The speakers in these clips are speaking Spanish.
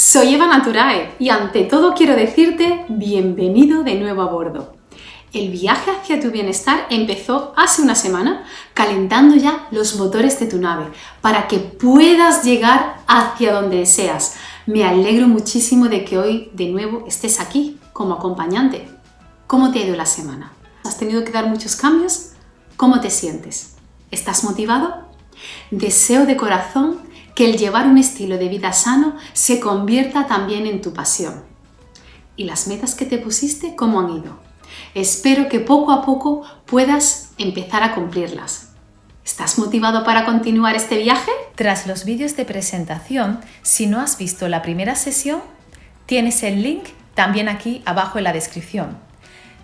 Soy Eva Naturae y ante todo quiero decirte bienvenido de nuevo a bordo. El viaje hacia tu bienestar empezó hace una semana calentando ya los motores de tu nave para que puedas llegar hacia donde deseas. Me alegro muchísimo de que hoy de nuevo estés aquí como acompañante. ¿Cómo te ha ido la semana? ¿Has tenido que dar muchos cambios? ¿Cómo te sientes? ¿Estás motivado? Deseo de corazón que el llevar un estilo de vida sano se convierta también en tu pasión. ¿Y las metas que te pusiste, cómo han ido? Espero que poco a poco puedas empezar a cumplirlas. ¿Estás motivado para continuar este viaje? Tras los vídeos de presentación, si no has visto la primera sesión, tienes el link también aquí abajo en la descripción.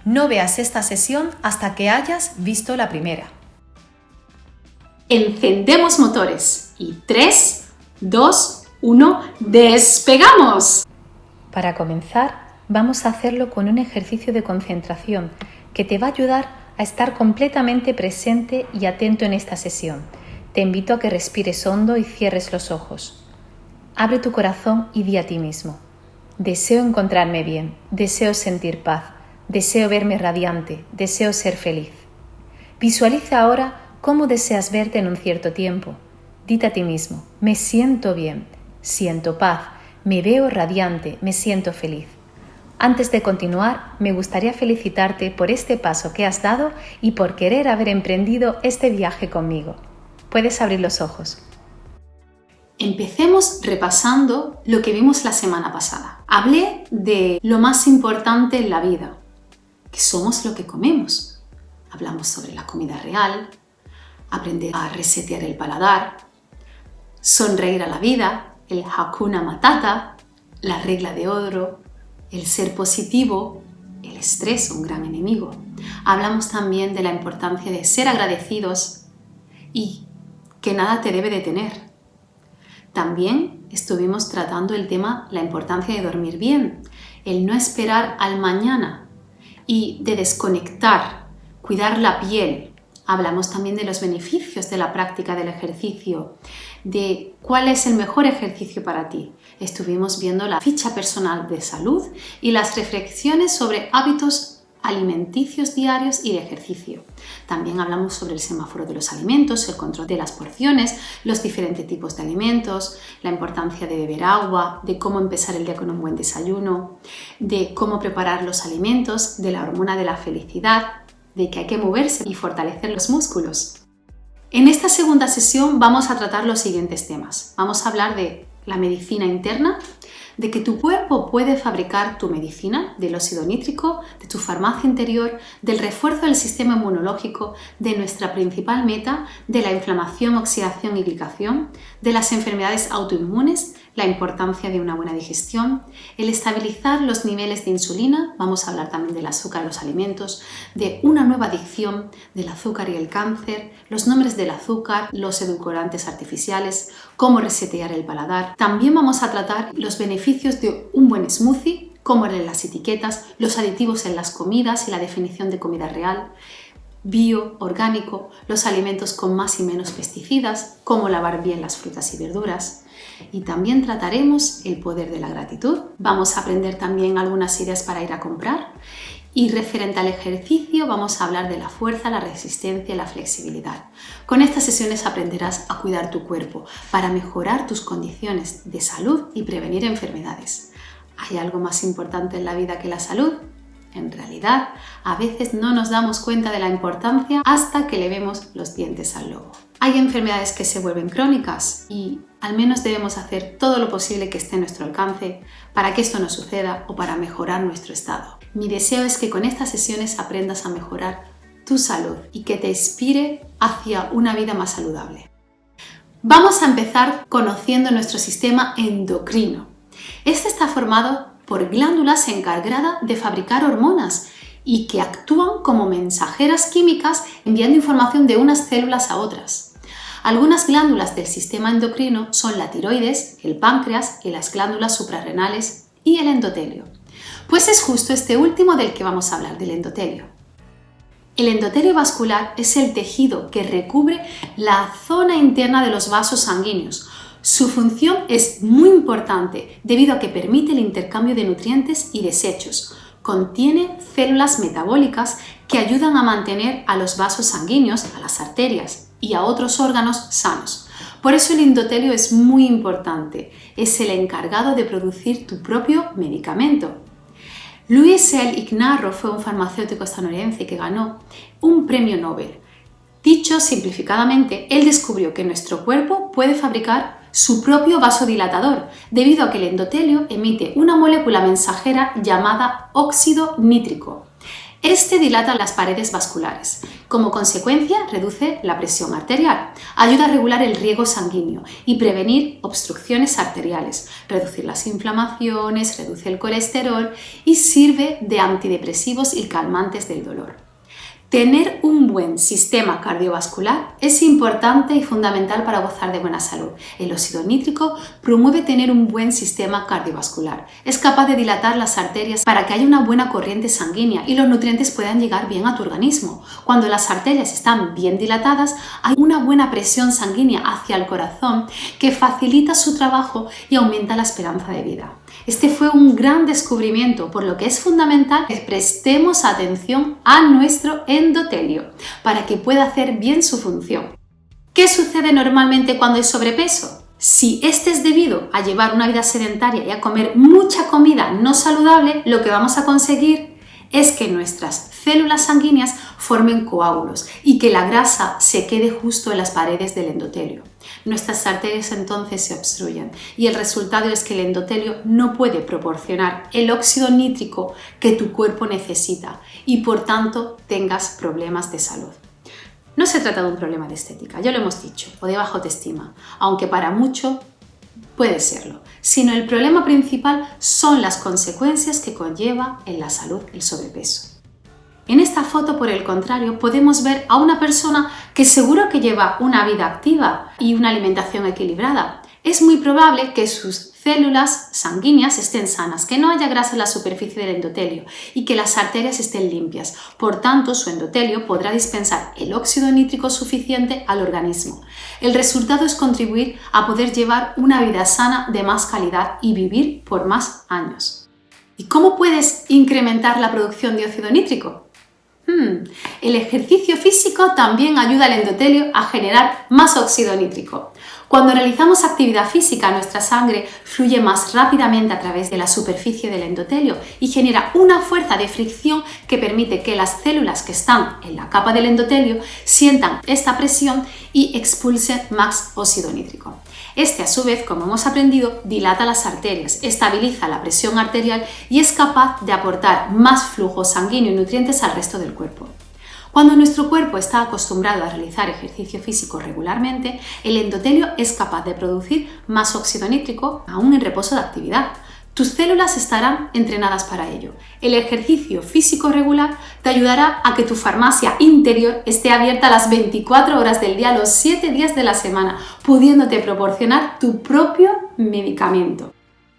No veas esta sesión hasta que hayas visto la primera. Encendemos motores y 3, 2, 1, ¡despegamos! Para comenzar, vamos a hacerlo con un ejercicio de concentración que te va a ayudar a estar completamente presente y atento en esta sesión. Te invito a que respires hondo y cierres los ojos. Abre tu corazón y di a ti mismo: deseo encontrarme bien, deseo sentir paz, deseo verme radiante, deseo ser feliz. Visualiza ahora cómo deseas verte en un cierto tiempo. Dite a ti mismo: me siento bien, siento paz, me veo radiante, me siento feliz. Antes de continuar, me gustaría felicitarte por este paso que has dado y por querer haber emprendido este viaje conmigo. Puedes abrir los ojos. Empecemos repasando lo que vimos la semana pasada. Hablé de lo más importante en la vida, que somos lo que comemos. Hablamos sobre la comida real, aprender a resetear el paladar, sonreír a la vida, el Hakuna Matata, la regla de oro, el ser positivo, el estrés, un gran enemigo. Hablamos también de la importancia de ser agradecidos y que nada te debe detener. También estuvimos tratando el tema, la importancia de dormir bien, el no esperar al mañana y de desconectar, cuidar la piel. Hablamos también de los beneficios de la práctica del ejercicio, de cuál es el mejor ejercicio para ti. Estuvimos viendo la ficha personal de salud y las reflexiones sobre hábitos alimenticios diarios y de ejercicio. También hablamos sobre el semáforo de los alimentos, el control de las porciones, los diferentes tipos de alimentos, la importancia de beber agua, de cómo empezar el día con un buen desayuno, de cómo preparar los alimentos, de la hormona de la felicidad, de que hay que moverse y fortalecer los músculos. En esta segunda sesión vamos a tratar los siguientes temas. Vamos a hablar de la medicina interna, de que tu cuerpo puede fabricar tu medicina, del óxido nítrico, de tu farmacia interior, del refuerzo del sistema inmunológico, de nuestra principal meta, de la inflamación, oxidación y glicación, de las enfermedades autoinmunes, la importancia de una buena digestión, el estabilizar los niveles de insulina, vamos a hablar también del azúcar en los alimentos, de una nueva adicción, del azúcar y el cáncer, los nombres del azúcar, los edulcorantes artificiales, cómo resetear el paladar. También vamos a tratar los beneficios de un buen smoothie, cómo leer las etiquetas, los aditivos en las comidas y la definición de comida real, bio, orgánico, los alimentos con más y menos pesticidas, cómo lavar bien las frutas y verduras. Y también trataremos el poder de la gratitud. Vamos a aprender también algunas ideas para ir a comprar. Y referente al ejercicio vamos a hablar de la fuerza, la resistencia y la flexibilidad. Con estas sesiones aprenderás a cuidar tu cuerpo para mejorar tus condiciones de salud y prevenir enfermedades. ¿Hay algo más importante en la vida que la salud? En realidad, a veces no nos damos cuenta de la importancia hasta que le vemos los dientes al lobo. Hay enfermedades que se vuelven crónicas y al menos debemos hacer todo lo posible que esté a nuestro alcance para que esto no suceda o para mejorar nuestro estado. Mi deseo es que con estas sesiones aprendas a mejorar tu salud y que te inspire hacia una vida más saludable. Vamos a empezar conociendo nuestro sistema endocrino. Este está formado por glándulas encargadas de fabricar hormonas y que actúan como mensajeras químicas enviando información de unas células a otras. Algunas glándulas del sistema endocrino son la tiroides, el páncreas y las glándulas suprarrenales y el endotelio. Pues es justo este último del que vamos a hablar, del endotelio. El endotelio vascular es el tejido que recubre la zona interna de los vasos sanguíneos, Su función es muy importante debido a que permite el intercambio de nutrientes y desechos. Contiene células metabólicas que ayudan a mantener a los vasos sanguíneos, a las arterias y a otros órganos sanos. Por eso el endotelio es muy importante. Es el encargado de producir tu propio medicamento. Louis L. Ignarro fue un farmacéutico estadounidense que ganó un premio Nobel. Dicho simplificadamente, él descubrió que nuestro cuerpo puede fabricar su propio vasodilatador, debido a que el endotelio emite una molécula mensajera llamada óxido nítrico. Este dilata las paredes vasculares. Como consecuencia, reduce la presión arterial, ayuda a regular el riego sanguíneo y prevenir obstrucciones arteriales, reducir las inflamaciones, reduce el colesterol y sirve de antidepresivos y calmantes del dolor. Tener un buen sistema cardiovascular es importante y fundamental para gozar de buena salud. El óxido nítrico promueve tener un buen sistema cardiovascular. Es capaz de dilatar las arterias para que haya una buena corriente sanguínea y los nutrientes puedan llegar bien a tu organismo. Cuando las arterias están bien dilatadas, hay una buena presión sanguínea hacia el corazón que facilita su trabajo y aumenta la esperanza de vida. Este fue un gran descubrimiento, por lo que es fundamental que prestemos atención a nuestro endotelio para que pueda hacer bien su función. ¿Qué sucede normalmente cuando hay sobrepeso? Si este es debido a llevar una vida sedentaria y a comer mucha comida no saludable, lo que vamos a conseguir es que nuestras células sanguíneas formen coágulos y que la grasa se quede justo en las paredes del endotelio. Nuestras arterias entonces se obstruyen y el resultado es que el endotelio no puede proporcionar el óxido nítrico que tu cuerpo necesita y por tanto tengas problemas de salud. No se trata de un problema de estética, ya lo hemos dicho, o de baja autoestima, aunque para mucho puede serlo, sino el problema principal son las consecuencias que conlleva en la salud el sobrepeso. En esta foto, por el contrario, podemos ver a una persona que seguro que lleva una vida activa y una alimentación equilibrada. Es muy probable que sus células sanguíneas estén sanas, que no haya grasa en la superficie del endotelio y que las arterias estén limpias. Por tanto, su endotelio podrá dispensar el óxido nítrico suficiente al organismo. El resultado es contribuir a poder llevar una vida sana de más calidad y vivir por más años. ¿Y cómo puedes incrementar la producción de óxido nítrico? El ejercicio físico también ayuda al endotelio a generar más óxido nítrico. Cuando realizamos actividad física, nuestra sangre fluye más rápidamente a través de la superficie del endotelio y genera una fuerza de fricción que permite que las células que están en la capa del endotelio sientan esta presión y expulsen más óxido nítrico. Este, a su vez, como hemos aprendido, dilata las arterias, estabiliza la presión arterial y es capaz de aportar más flujo sanguíneo y nutrientes al resto del cuerpo. Cuando nuestro cuerpo está acostumbrado a realizar ejercicio físico regularmente, el endotelio es capaz de producir más óxido nítrico aún en reposo de actividad. Tus células estarán entrenadas para ello. El ejercicio físico regular te ayudará a que tu farmacia interior esté abierta las 24 horas del día, los 7 días de la semana, pudiéndote proporcionar tu propio medicamento.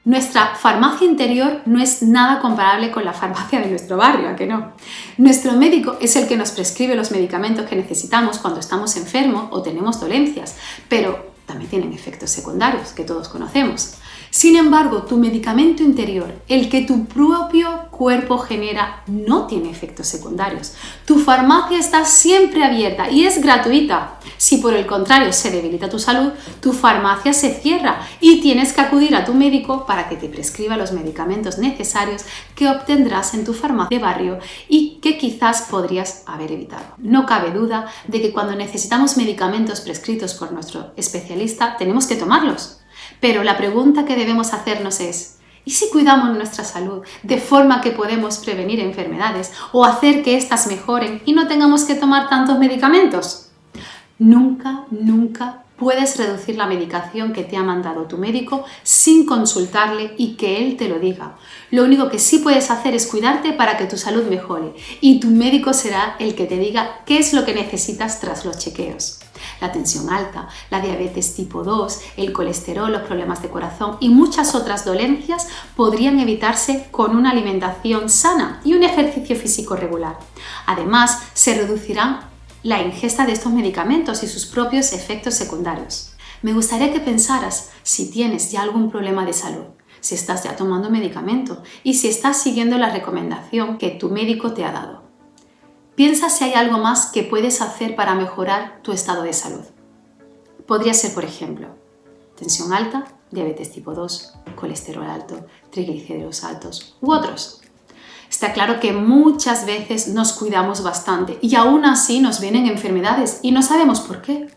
Nuestra farmacia interior no es nada comparable con la farmacia de nuestro barrio, ¿a que no? Nuestro médico es el que nos prescribe los medicamentos que necesitamos cuando estamos enfermos o tenemos dolencias, pero también tienen efectos secundarios que todos conocemos. Sin embargo, tu medicamento interior, el que tu propio cuerpo genera, no tiene efectos secundarios. Tu farmacia está siempre abierta y es gratuita. Si por el contrario se debilita tu salud, tu farmacia se cierra y tienes que acudir a tu médico para que te prescriba los medicamentos necesarios que obtendrás en tu farmacia de barrio y que quizás podrías haber evitado. No cabe duda de que cuando necesitamos medicamentos prescritos por nuestro especialista, tenemos que tomarlos. Pero la pregunta que debemos hacernos es, ¿y si cuidamos nuestra salud de forma que podemos prevenir enfermedades o hacer que éstas mejoren y no tengamos que tomar tantos medicamentos? Nunca puedes reducir la medicación que te ha mandado tu médico sin consultarle y que él te lo diga. Lo único que sí puedes hacer es cuidarte para que tu salud mejore y tu médico será el que te diga qué es lo que necesitas tras los chequeos. La tensión alta, la diabetes tipo 2, el colesterol, los problemas de corazón y muchas otras dolencias podrían evitarse con una alimentación sana y un ejercicio físico regular. Además, se reducirán la ingesta de estos medicamentos y sus propios efectos secundarios. Me gustaría que pensaras si tienes ya algún problema de salud, si estás ya tomando medicamento y si estás siguiendo la recomendación que tu médico te ha dado. Piensa si hay algo más que puedes hacer para mejorar tu estado de salud. Podría ser, por ejemplo, tensión alta, diabetes tipo 2, colesterol alto, triglicéridos altos u otros. Está claro que muchas veces nos cuidamos bastante y aún así nos vienen enfermedades y no sabemos por qué.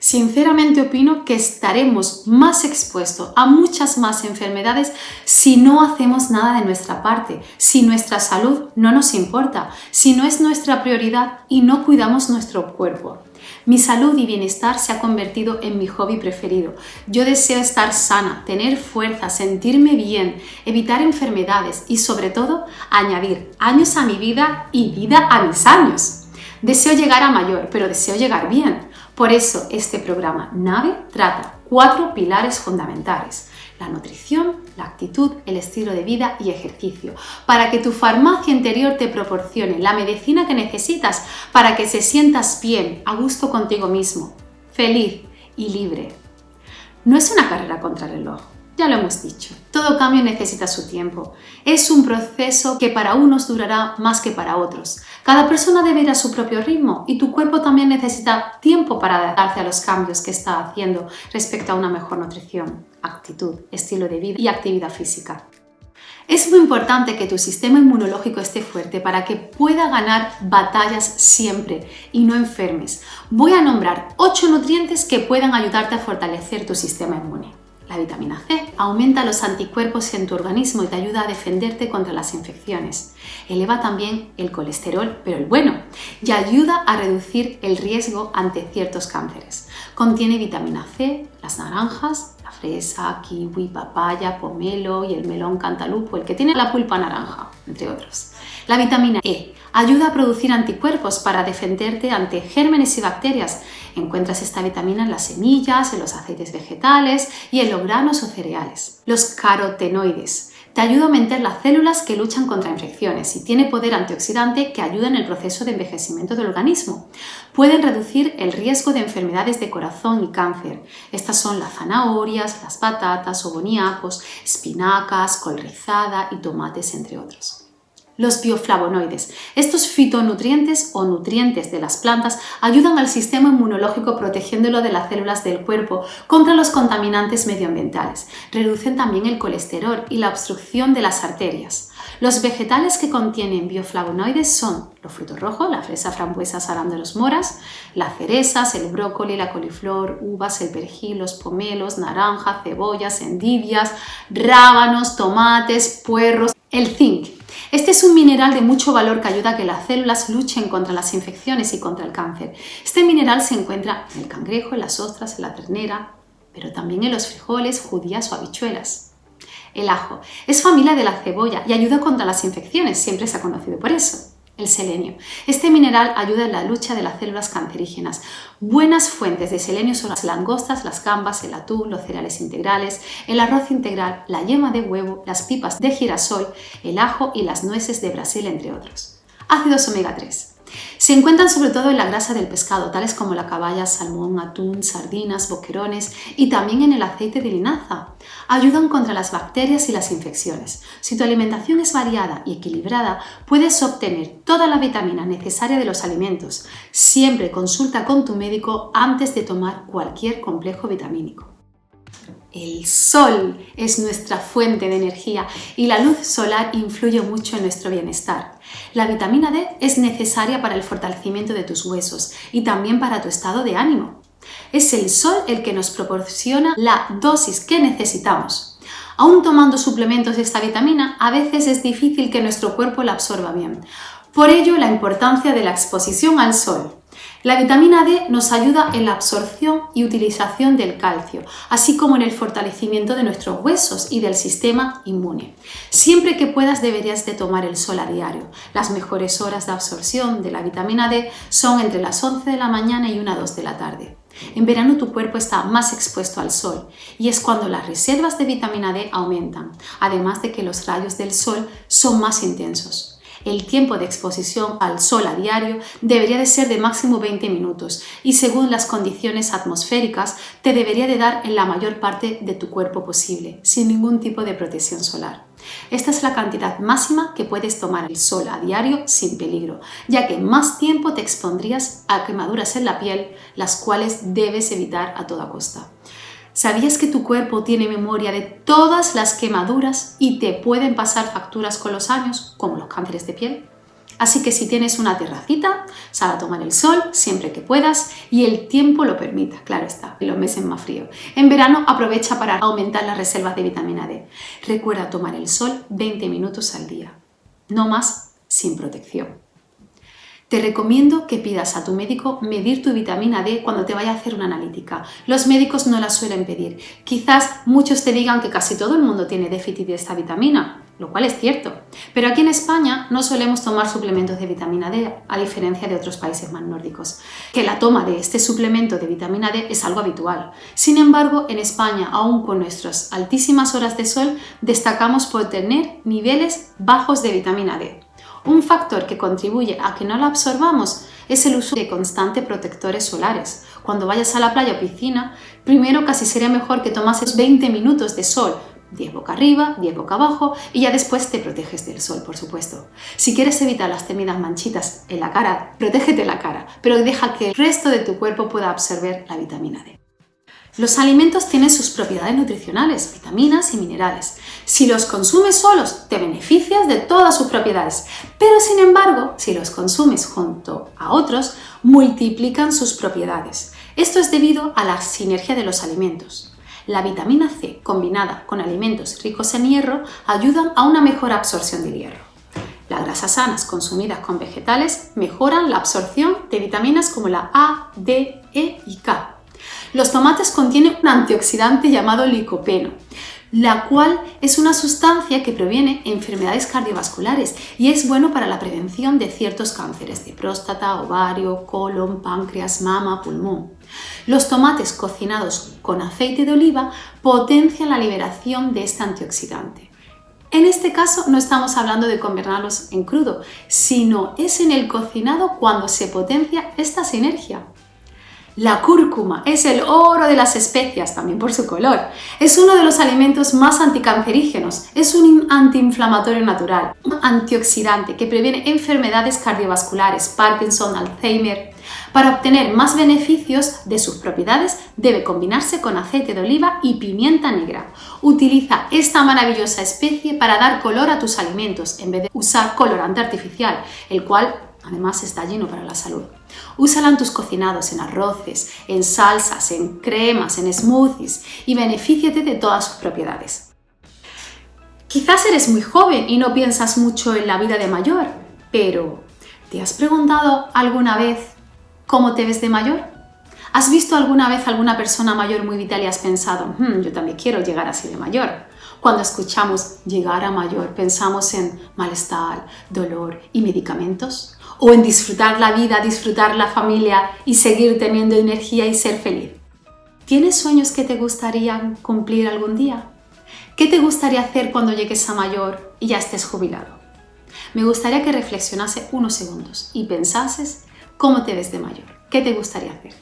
Sinceramente opino que estaremos más expuestos a muchas más enfermedades si no hacemos nada de nuestra parte, si nuestra salud no nos importa, si no es nuestra prioridad y no cuidamos nuestro cuerpo. Mi salud y bienestar se ha convertido en mi hobby preferido. Yo deseo estar sana, tener fuerza, sentirme bien, evitar enfermedades y sobre todo añadir años a mi vida y vida a mis años. Deseo llegar a mayor, pero deseo llegar bien. Por eso este programa NAVE trata 4 pilares fundamentales: la nutrición, la actitud, el estilo de vida y ejercicio, para que tu farmacia interior te proporcione la medicina que necesitas para que te sientas bien, a gusto contigo mismo, feliz y libre. No es una carrera contra el reloj, ya lo hemos dicho. Todo cambio necesita su tiempo. Es un proceso que para unos durará más que para otros. Cada persona debe ir a su propio ritmo y tu cuerpo también necesita tiempo para adaptarse a los cambios que está haciendo respecto a una mejor nutrición, actitud, estilo de vida y actividad física. Es muy importante que tu sistema inmunológico esté fuerte para que pueda ganar batallas siempre y no enfermes. Voy a nombrar 8 nutrientes que puedan ayudarte a fortalecer tu sistema inmune. La vitamina C aumenta los anticuerpos en tu organismo y te ayuda a defenderte contra las infecciones. Eleva también el colesterol, pero el bueno, y ayuda a reducir el riesgo ante ciertos cánceres. Contiene vitamina C, las naranjas, la fresa, kiwi, papaya, pomelo y el melón cantalupo, el que tiene la pulpa naranja, entre otros. La vitamina E ayuda a producir anticuerpos para defenderte ante gérmenes y bacterias. Encuentras esta vitamina en las semillas, en los aceites vegetales y en los granos o cereales. Los carotenoides te ayuda a aumentar las células que luchan contra infecciones y tiene poder antioxidante que ayuda en el proceso de envejecimiento del organismo. Pueden reducir el riesgo de enfermedades de corazón y cáncer. Estas son las zanahorias, las patatas o boníacos, espinacas, col rizada y tomates, entre otros. Los bioflavonoides. Estos fitonutrientes o nutrientes de las plantas ayudan al sistema inmunológico protegiéndolo de las células del cuerpo contra los contaminantes medioambientales. Reducen también el colesterol y la obstrucción de las arterias. Los vegetales que contienen bioflavonoides son los frutos rojos, la fresa, frambuesas, arándanos, moras, las cerezas, el brócoli, la coliflor, uvas, el perejil, los pomelos, naranja, cebollas, endivias, rábanos, tomates, puerros, el zinc. Este es un mineral de mucho valor que ayuda a que las células luchen contra las infecciones y contra el cáncer. Este mineral se encuentra en el cangrejo, en las ostras, en la ternera, pero también en los frijoles, judías o habichuelas. El ajo es familia de la cebolla y ayuda contra las infecciones, siempre se ha conocido por eso. El selenio. Este mineral ayuda en la lucha de las células cancerígenas. Buenas fuentes de selenio son las langostas, las gambas, el atún, los cereales integrales, el arroz integral, la yema de huevo, las pipas de girasol, el ajo y las nueces de Brasil, entre otros. Ácidos omega 3. Se encuentran sobre todo en la grasa del pescado, tales como la caballa, salmón, atún, sardinas, boquerones y también en el aceite de linaza. Ayudan contra las bacterias y las infecciones. Si tu alimentación es variada y equilibrada, puedes obtener toda la vitamina necesaria de los alimentos. Siempre consulta con tu médico antes de tomar cualquier complejo vitamínico. El sol es nuestra fuente de energía y la luz solar influye mucho en nuestro bienestar. La vitamina D es necesaria para el fortalecimiento de tus huesos y también para tu estado de ánimo. Es el sol el que nos proporciona la dosis que necesitamos. Aún tomando suplementos de esta vitamina, a veces es difícil que nuestro cuerpo la absorba bien. Por ello, la importancia de la exposición al sol. La vitamina D nos ayuda en la absorción y utilización del calcio, así como en el fortalecimiento de nuestros huesos y del sistema inmune. Siempre que puedas deberías de tomar el sol a diario. Las mejores horas de absorción de la vitamina D son entre las 11 de la mañana y 1 a 2 de la tarde. En verano tu cuerpo está más expuesto al sol y es cuando las reservas de vitamina D aumentan, además de que los rayos del sol son más intensos. El tiempo de exposición al sol a diario debería de ser de máximo 20 minutos y según las condiciones atmosféricas te debería de dar en la mayor parte de tu cuerpo posible, sin ningún tipo de protección solar. Esta es la cantidad máxima que puedes tomar el sol a diario sin peligro, ya que más tiempo te expondrías a quemaduras en la piel, las cuales debes evitar a toda costa. ¿Sabías que tu cuerpo tiene memoria de todas las quemaduras y te pueden pasar facturas con los años, como los cánceres de piel? Así que si tienes una terracita, sal a tomar el sol siempre que puedas y el tiempo lo permita, claro está, en los meses más fríos. En verano aprovecha para aumentar las reservas de vitamina D. Recuerda tomar el sol 20 minutos al día, no más sin protección. Te recomiendo que pidas a tu médico medir tu vitamina D cuando te vaya a hacer una analítica. Los médicos no la suelen pedir. Quizás muchos te digan que casi todo el mundo tiene déficit de esta vitamina, lo cual es cierto. Pero aquí en España no solemos tomar suplementos de vitamina D, a diferencia de otros países más nórdicos, que la toma de este suplemento de vitamina D es algo habitual. Sin embargo, en España, aún con nuestras altísimas horas de sol, destacamos por tener niveles bajos de vitamina D. Un factor que contribuye a que no la absorbamos es el uso de constantes protectores solares. Cuando vayas a la playa o piscina, primero casi sería mejor que tomases 20 minutos de sol, 10 boca arriba, 10 boca abajo y ya después te proteges del sol, por supuesto. Si quieres evitar las temidas manchitas en la cara, protégete la cara, pero deja que el resto de tu cuerpo pueda absorber la vitamina D. Los alimentos tienen sus propiedades nutricionales, vitaminas y minerales. Si los consumes solos, te beneficias de todas sus propiedades, pero sin embargo, si los consumes junto a otros, multiplican sus propiedades. Esto es debido a la sinergia de los alimentos. La vitamina C, combinada con alimentos ricos en hierro, ayudan a una mejor absorción del hierro. Las grasas sanas consumidas con vegetales mejoran la absorción de vitaminas como la A, D, E y K. Los tomates contienen un antioxidante llamado licopeno, la cual es una sustancia que previene enfermedades cardiovasculares y es bueno para la prevención de ciertos cánceres de próstata, ovario, colon, páncreas, mama, pulmón. Los tomates cocinados con aceite de oliva potencian la liberación de este antioxidante. En este caso no estamos hablando de comerlos en crudo, sino es en el cocinado cuando se potencia esta sinergia. La cúrcuma es el oro de las especias, también por su color. Es uno de los alimentos más anticancerígenos, es un antiinflamatorio natural, un antioxidante que previene enfermedades cardiovasculares, Parkinson, Alzheimer. Para obtener más beneficios de sus propiedades, debe combinarse con aceite de oliva y pimienta negra. Utiliza esta maravillosa especie para dar color a tus alimentos, en vez de usar colorante artificial, el cual además está lleno para la salud. Úsala en tus cocinados, en arroces, en salsas, en cremas, en smoothies y benefíciate de todas sus propiedades. Quizás eres muy joven y no piensas mucho en la vida de mayor, pero ¿te has preguntado alguna vez cómo te ves de mayor? ¿Has visto alguna vez a alguna persona mayor muy vital y has pensado, yo también quiero llegar así de mayor? Cuando escuchamos llegar a mayor, pensamos en malestar, dolor y medicamentos, o en disfrutar la vida, disfrutar la familia y seguir teniendo energía y ser feliz. ¿Tienes sueños que te gustaría cumplir algún día? ¿Qué te gustaría hacer cuando llegues a mayor y ya estés jubilado? Me gustaría que reflexionase unos segundos y pensases cómo te ves de mayor. ¿Qué te gustaría hacer?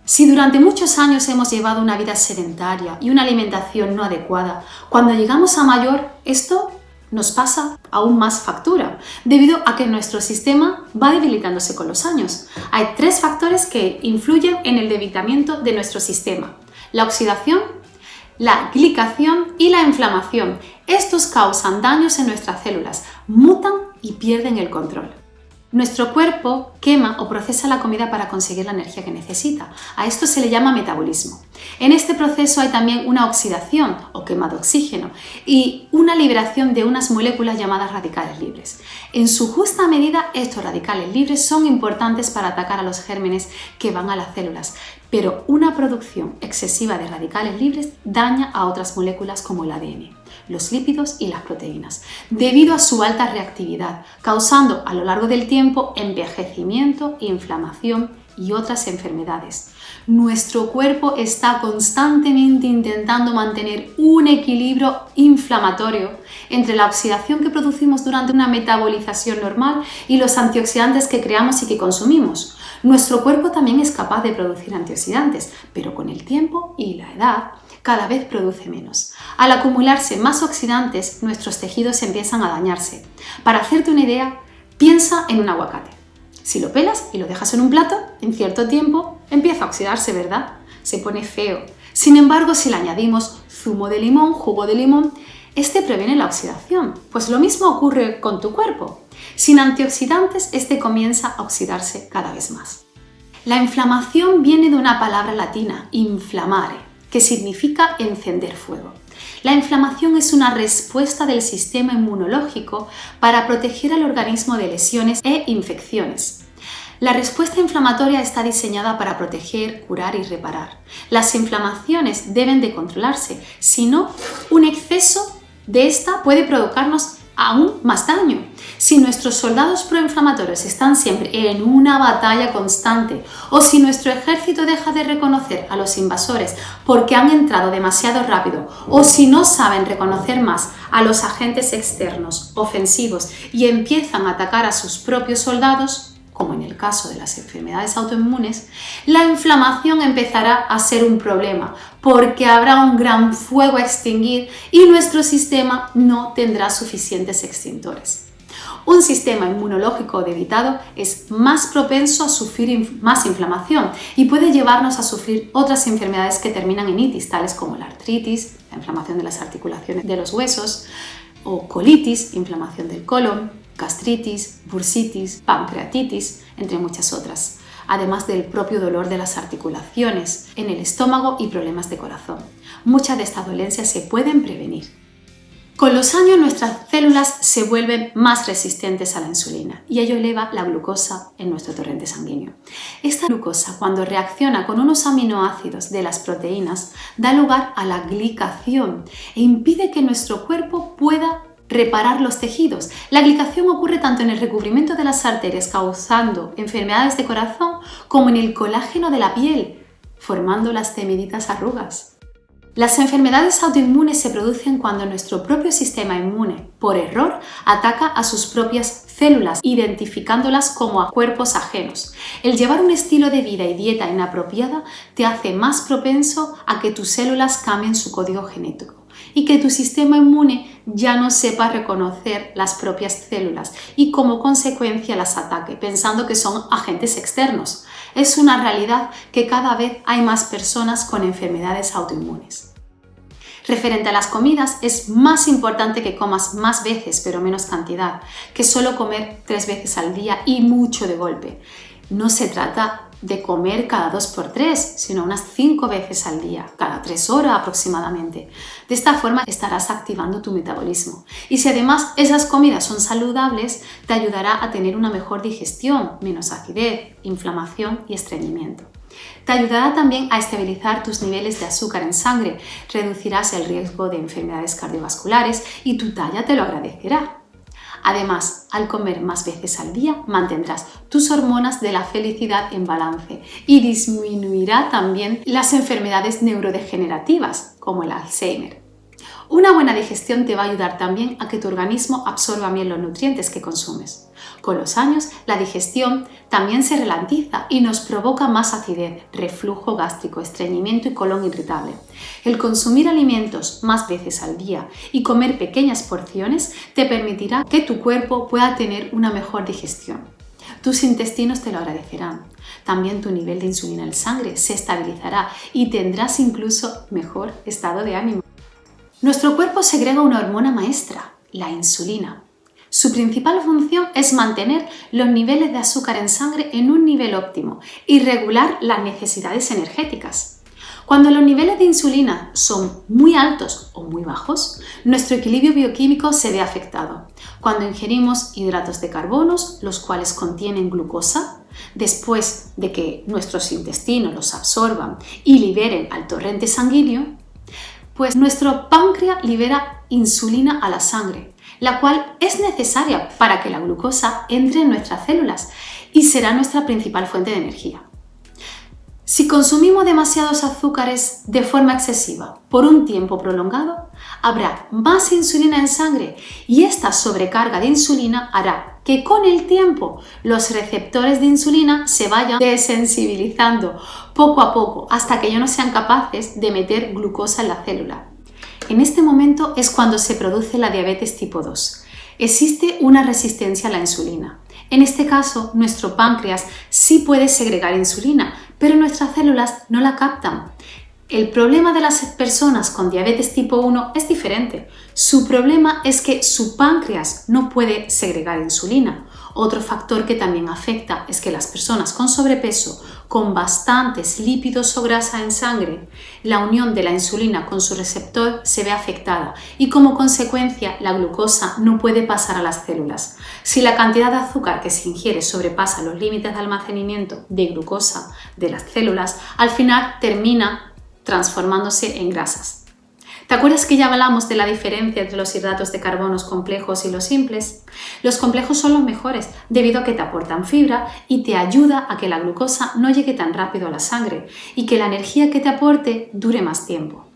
Si durante muchos años hemos llevado una vida sedentaria y una alimentación no adecuada, cuando llegamos a mayor, esto nos pasa aún más factura, debido a que nuestro sistema va debilitándose con los años. Hay 3 factores que influyen en el debilitamiento de nuestro sistema: la oxidación, la glicación y la inflamación. Estos causan daños en nuestras células, mutan y pierden el control. Nuestro cuerpo quema o procesa la comida para conseguir la energía que necesita. A esto se le llama metabolismo. En este proceso hay también una oxidación o quema de oxígeno y una liberación de unas moléculas llamadas radicales libres. En su justa medida, estos radicales libres son importantes para atacar a los gérmenes que van a las células, pero una producción excesiva de radicales libres daña a otras moléculas como el ADN, los lípidos y las proteínas, debido a su alta reactividad, causando a lo largo del tiempo envejecimiento, inflamación y otras enfermedades. Nuestro cuerpo está constantemente intentando mantener un equilibrio inflamatorio entre la oxidación que producimos durante una metabolización normal y los antioxidantes que creamos y que consumimos. Nuestro cuerpo también es capaz de producir antioxidantes, pero con el tiempo y la edad cada vez produce menos. Al acumularse más oxidantes, nuestros tejidos empiezan a dañarse. Para hacerte una idea, piensa en un aguacate. Si lo pelas y lo dejas en un plato, en cierto tiempo empieza a oxidarse, ¿verdad? Se pone feo. Sin embargo, si le añadimos zumo de limón, jugo de limón, este previene la oxidación. Pues lo mismo ocurre con tu cuerpo. Sin antioxidantes, este comienza a oxidarse cada vez más. La inflamación viene de una palabra latina, inflamare, que significa encender fuego. La inflamación es una respuesta del sistema inmunológico para proteger al organismo de lesiones e infecciones. La respuesta inflamatoria está diseñada para proteger, curar y reparar. Las inflamaciones deben de controlarse, si no, un exceso de esta puede provocarnos aún más daño. Si nuestros soldados proinflamatorios están siempre en una batalla constante o si nuestro ejército deja de reconocer a los invasores porque han entrado demasiado rápido o si no saben reconocer más a los agentes externos ofensivos y empiezan a atacar a sus propios soldados, como en el caso de las enfermedades autoinmunes, la inflamación empezará a ser un problema porque habrá un gran fuego a extinguir y nuestro sistema no tendrá suficientes extintores. Un sistema inmunológico debilitado es más propenso a sufrir más inflamación y puede llevarnos a sufrir otras enfermedades que terminan en itis, tales como la artritis, la inflamación de las articulaciones de los huesos, o colitis, inflamación del colon, gastritis, bursitis, pancreatitis, entre muchas otras, además del propio dolor de las articulaciones, en el estómago y problemas de corazón. Muchas de estas dolencias se pueden prevenir. Con los años nuestras células se vuelven más resistentes a la insulina y ello eleva la glucosa en nuestro torrente sanguíneo. Esta glucosa, cuando reacciona con unos aminoácidos de las proteínas, da lugar a la glicación e impide que nuestro cuerpo pueda reparar los tejidos. La glicación ocurre tanto en el recubrimiento de las arterias causando enfermedades de corazón como en el colágeno de la piel, formando las temiditas arrugas. Las enfermedades autoinmunes se producen cuando nuestro propio sistema inmune, por error, ataca a sus propias células, identificándolas como a cuerpos ajenos. El llevar un estilo de vida y dieta inapropiada te hace más propenso a que tus células cambien su código genético y que tu sistema inmune ya no sepa reconocer las propias células y como consecuencia las ataque, pensando que son agentes externos. Es una realidad que cada vez hay más personas con enfermedades autoinmunes. Referente a las comidas, es más importante que comas más veces, pero menos cantidad, que solo comer 3 veces al día y mucho de golpe. No se trata de comer cada 2x3, sino unas 5 veces al día, cada 3 horas aproximadamente. De esta forma estarás activando tu metabolismo. Y si además esas comidas son saludables, te ayudará a tener una mejor digestión, menos acidez, inflamación y estreñimiento. Te ayudará también a estabilizar tus niveles de azúcar en sangre, reducirás el riesgo de enfermedades cardiovasculares y tu talla te lo agradecerá. Además, al comer más veces al día, mantendrás tus hormonas de la felicidad en balance y disminuirá también las enfermedades neurodegenerativas, como el Alzheimer. Una buena digestión te va a ayudar también a que tu organismo absorba bien los nutrientes que consumes. Con los años, la digestión también se ralentiza y nos provoca más acidez, reflujo gástrico, estreñimiento y colon irritable. El consumir alimentos más veces al día y comer pequeñas porciones te permitirá que tu cuerpo pueda tener una mejor digestión. Tus intestinos te lo agradecerán. También tu nivel de insulina en sangre se estabilizará y tendrás incluso mejor estado de ánimo. Nuestro cuerpo segrega una hormona maestra, la insulina. Su principal función es mantener los niveles de azúcar en sangre en un nivel óptimo y regular las necesidades energéticas. Cuando los niveles de insulina son muy altos o muy bajos, nuestro equilibrio bioquímico se ve afectado. Cuando ingerimos hidratos de carbono, los cuales contienen glucosa, después de que nuestros intestinos los absorban y liberen al torrente sanguíneo, pues nuestro páncreas libera insulina a la sangre, la cual es necesaria para que la glucosa entre en nuestras células y será nuestra principal fuente de energía. Si consumimos demasiados azúcares de forma excesiva por un tiempo prolongado, habrá más insulina en sangre y esta sobrecarga de insulina hará que con el tiempo los receptores de insulina se vayan desensibilizando poco a poco hasta que ya no sean capaces de meter glucosa en la célula. En este momento es cuando se produce la diabetes tipo 2. Existe una resistencia a la insulina. En este caso, nuestro páncreas sí puede segregar insulina, pero nuestras células no la captan. El problema de las personas con diabetes tipo 1 es diferente. Su problema es que su páncreas no puede segregar insulina. Otro factor que también afecta es que las personas con sobrepeso, con bastantes lípidos o grasa en sangre, la unión de la insulina con su receptor se ve afectada y como consecuencia la glucosa no puede pasar a las células. Si la cantidad de azúcar que se ingiere sobrepasa los límites de almacenamiento de glucosa de las células, al final termina transformándose en grasas. ¿Te acuerdas que ya hablamos de la diferencia entre los hidratos de carbono complejos y los simples? Los complejos son los mejores debido a que te aportan fibra y te ayuda a que la glucosa no llegue tan rápido a la sangre y que la energía que te aporte dure más tiempo.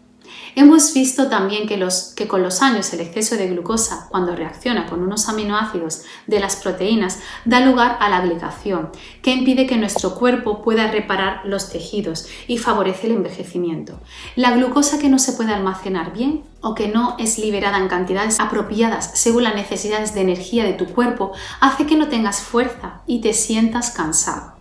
Hemos visto también que con los años el exceso de glucosa, cuando reacciona con unos aminoácidos de las proteínas, da lugar a la glicación, que impide que nuestro cuerpo pueda reparar los tejidos y favorece el envejecimiento. La glucosa que no se puede almacenar bien o que no es liberada en cantidades apropiadas según las necesidades de energía de tu cuerpo hace que no tengas fuerza y te sientas cansado.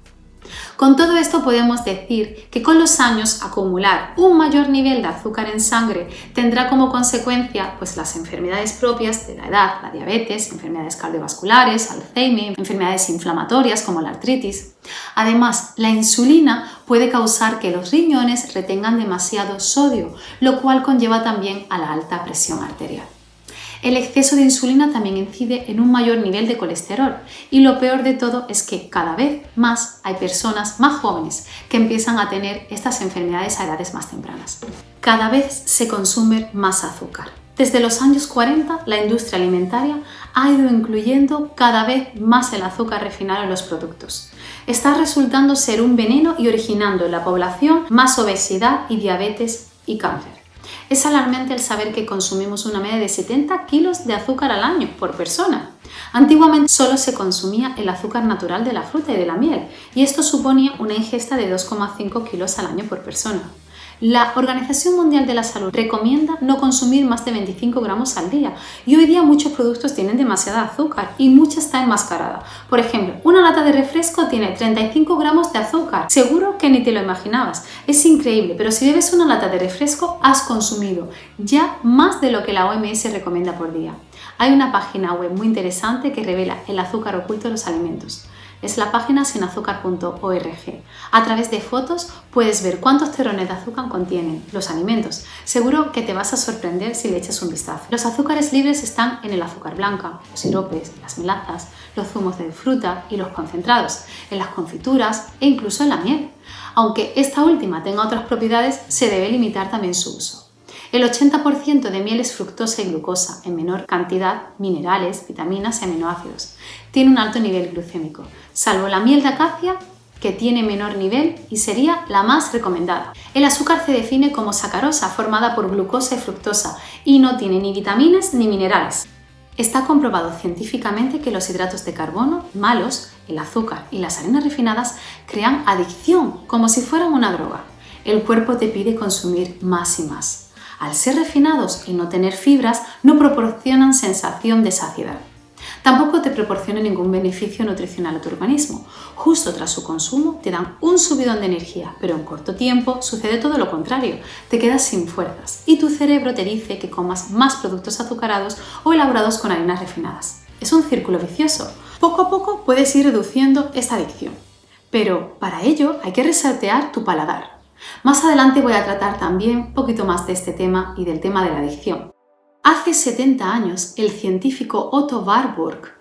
Con todo esto podemos decir que con los años acumular un mayor nivel de azúcar en sangre tendrá como consecuencia las enfermedades propias de la edad, la diabetes, enfermedades cardiovasculares, Alzheimer, enfermedades inflamatorias como la artritis. Además, la insulina puede causar que los riñones retengan demasiado sodio, lo cual conlleva también a la alta presión arterial. El exceso de insulina también incide en un mayor nivel de colesterol y lo peor de todo es que cada vez más hay personas más jóvenes que empiezan a tener estas enfermedades a edades más tempranas. Cada vez se consume más azúcar. Desde los años 40, la industria alimentaria ha ido incluyendo cada vez más el azúcar refinado en los productos. Está resultando ser un veneno y originando en la población más obesidad y diabetes y cáncer. Es alarmante el saber que consumimos una media de 70 kilos de azúcar al año por persona. Antiguamente solo se consumía el azúcar natural de la fruta y de la miel, y esto suponía una ingesta de 2,5 kilos al año por persona. La Organización Mundial de la Salud recomienda no consumir más de 25 gramos al día y hoy día muchos productos tienen demasiada azúcar y mucha está enmascarada. Por ejemplo, una lata de refresco tiene 35 gramos de azúcar. Seguro que ni te lo imaginabas. Es increíble, pero si bebes una lata de refresco has consumido ya más de lo que la OMS recomienda por día. Hay una página web muy interesante que revela el azúcar oculto en los alimentos. Es la página sinazúcar.org. A través de fotos puedes ver cuántos terrones de azúcar contienen los alimentos. Seguro que te vas a sorprender si le echas un vistazo. Los azúcares libres están en el azúcar blanca, los siropes, las melazas, los zumos de fruta y los concentrados, en las confituras e incluso en la miel. Aunque esta última tenga otras propiedades, se debe limitar también su uso. El 80% de miel es fructosa y glucosa, en menor cantidad minerales, vitaminas y aminoácidos. Tiene un alto nivel glucémico, salvo la miel de acacia, que tiene menor nivel y sería la más recomendada. El azúcar se define como sacarosa formada por glucosa y fructosa y no tiene ni vitaminas ni minerales. Está comprobado científicamente que los hidratos de carbono malos, el azúcar y las harinas refinadas crean adicción, como si fueran una droga. El cuerpo te pide consumir más y más. Al ser refinados y no tener fibras, no proporcionan sensación de saciedad. Tampoco te proporcionan ningún beneficio nutricional a tu organismo. Justo tras su consumo te dan un subidón de energía, pero en corto tiempo sucede todo lo contrario. Te quedas sin fuerzas y tu cerebro te dice que comas más productos azucarados o elaborados con harinas refinadas. Es un círculo vicioso. Poco a poco puedes ir reduciendo esta adicción, pero para ello hay que resetear tu paladar. Más adelante voy a tratar también un poquito más de este tema y del tema de la adicción. Hace 70 años, el científico Otto Warburg,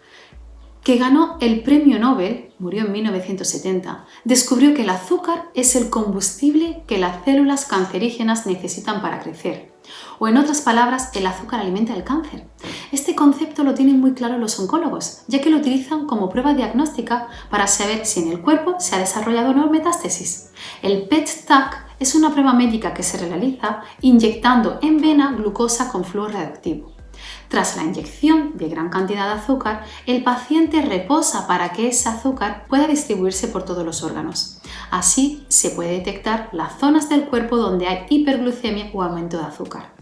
que ganó el premio Nobel, murió en 1970, descubrió que el azúcar es el combustible que las células cancerígenas necesitan para crecer. O en otras palabras, el azúcar alimenta el cáncer. Este concepto lo tienen muy claro los oncólogos, ya que lo utilizan como prueba diagnóstica para saber si en el cuerpo se ha desarrollado o no metástasis. El PET-TAC es una prueba médica que se realiza inyectando en vena glucosa con flúor radioactivo. Tras la inyección de gran cantidad de azúcar, el paciente reposa para que ese azúcar pueda distribuirse por todos los órganos. Así se puede detectar las zonas del cuerpo donde hay hiperglucemia o aumento de azúcar.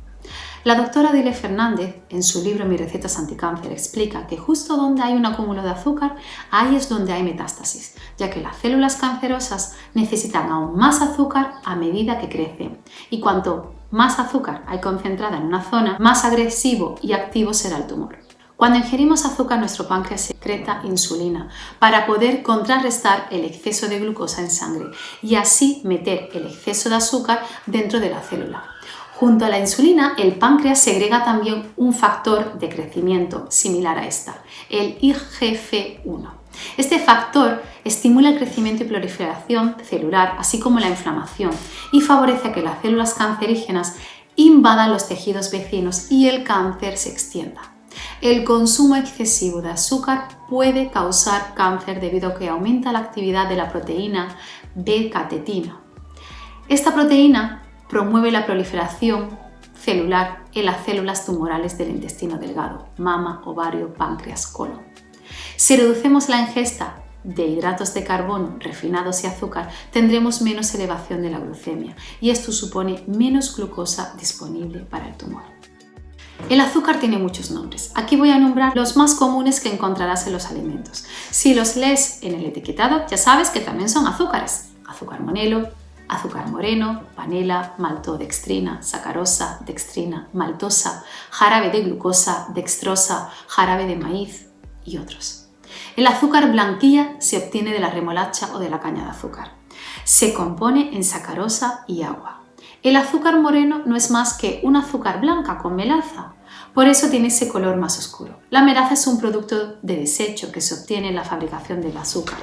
La doctora Adile Fernández, en su libro Mis recetas anticáncer, explica que justo donde hay un acúmulo de azúcar, ahí es donde hay metástasis, ya que las células cancerosas necesitan aún más azúcar a medida que crecen, y cuanto más azúcar hay concentrada en una zona, más agresivo y activo será el tumor. Cuando ingerimos azúcar, nuestro páncreas secreta insulina para poder contrarrestar el exceso de glucosa en sangre y así meter el exceso de azúcar dentro de la célula. Junto a la insulina, el páncreas segrega también un factor de crecimiento similar a esta, el IGF-1. Este factor estimula el crecimiento y proliferación celular, así como la inflamación, y favorece que las células cancerígenas invadan los tejidos vecinos y el cáncer se extienda. El consumo excesivo de azúcar puede causar cáncer debido a que aumenta la actividad de la proteína B-catetina. Esta proteína promueve la proliferación celular en las células tumorales del intestino delgado, mama, ovario, páncreas, colon. Si reducimos la ingesta de hidratos de carbono refinados y azúcar, tendremos menos elevación de la glucemia y esto supone menos glucosa disponible para el tumor. El azúcar tiene muchos nombres. Aquí voy a nombrar los más comunes que encontrarás en los alimentos. Si los lees en el etiquetado, ya sabes que también son azúcares. Azúcar monelo, azúcar moreno, panela, maltodextrina, sacarosa, dextrina, maltosa, jarabe de glucosa, dextrosa, jarabe de maíz y otros. El azúcar blanquilla se obtiene de la remolacha o de la caña de azúcar. Se compone en sacarosa y agua. El azúcar moreno no es más que un azúcar blanca con melaza, por eso tiene ese color más oscuro. La melaza es un producto de desecho que se obtiene en la fabricación del azúcar.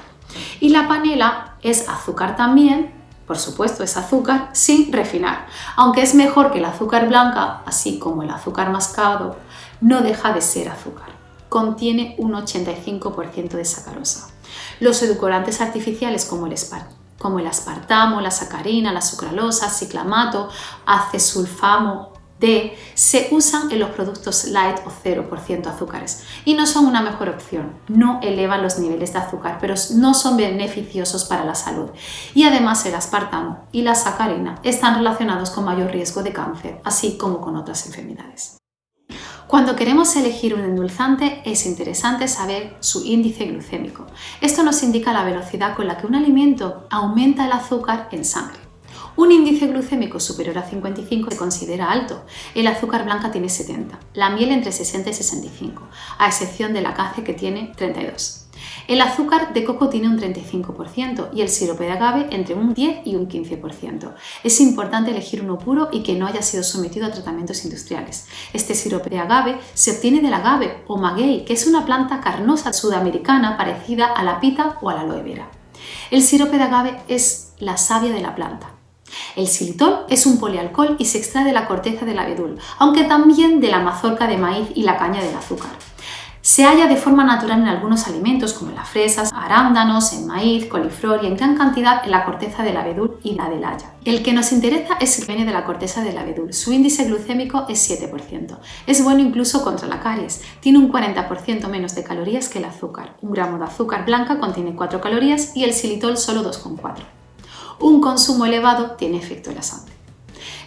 Y la panela es azúcar también, por supuesto es azúcar sin refinar, aunque es mejor que el azúcar blanca, así como el azúcar mascabo, no deja de ser azúcar. Contiene un 85% de sacarosa. Los edulcorantes artificiales como el aspartamo, la sacarina, la sucralosa, ciclamato, acesulfamo D se usan en los productos light o 0% azúcares y no son una mejor opción. No elevan los niveles de azúcar, pero no son beneficiosos para la salud. Y además el aspartamo y la sacarina están relacionados con mayor riesgo de cáncer, así como con otras enfermedades. Cuando queremos elegir un endulzante es interesante saber su índice glucémico. Esto nos indica la velocidad con la que un alimento aumenta el azúcar en sangre. Un índice glucémico superior a 55 se considera alto. El azúcar blanca tiene 70, la miel entre 60 y 65, a excepción de la cace que tiene 32. El azúcar de coco tiene un 35% y el sirope de agave entre un 10 y un 15%. Es importante elegir uno puro y que no haya sido sometido a tratamientos industriales. Este sirope de agave se obtiene del agave o maguey, que es una planta carnosa sudamericana parecida a la pita o a la aloe vera. El sirope de agave es la savia de la planta. El xilitol es un polialcohol y se extrae de la corteza del abedul, aunque también de la mazorca de maíz y la caña del azúcar. Se halla de forma natural en algunos alimentos como en las fresas, arándanos, en maíz, coliflor y en gran cantidad en la corteza del abedul y la del haya. El que nos interesa es el que viene de la corteza del abedul. Su índice glucémico es 7%. Es bueno incluso contra la caries. Tiene un 40% menos de calorías que el azúcar. Un gramo de azúcar blanca contiene 4 calorías y el xilitol solo 2,4. Un consumo elevado tiene efecto en la sangre.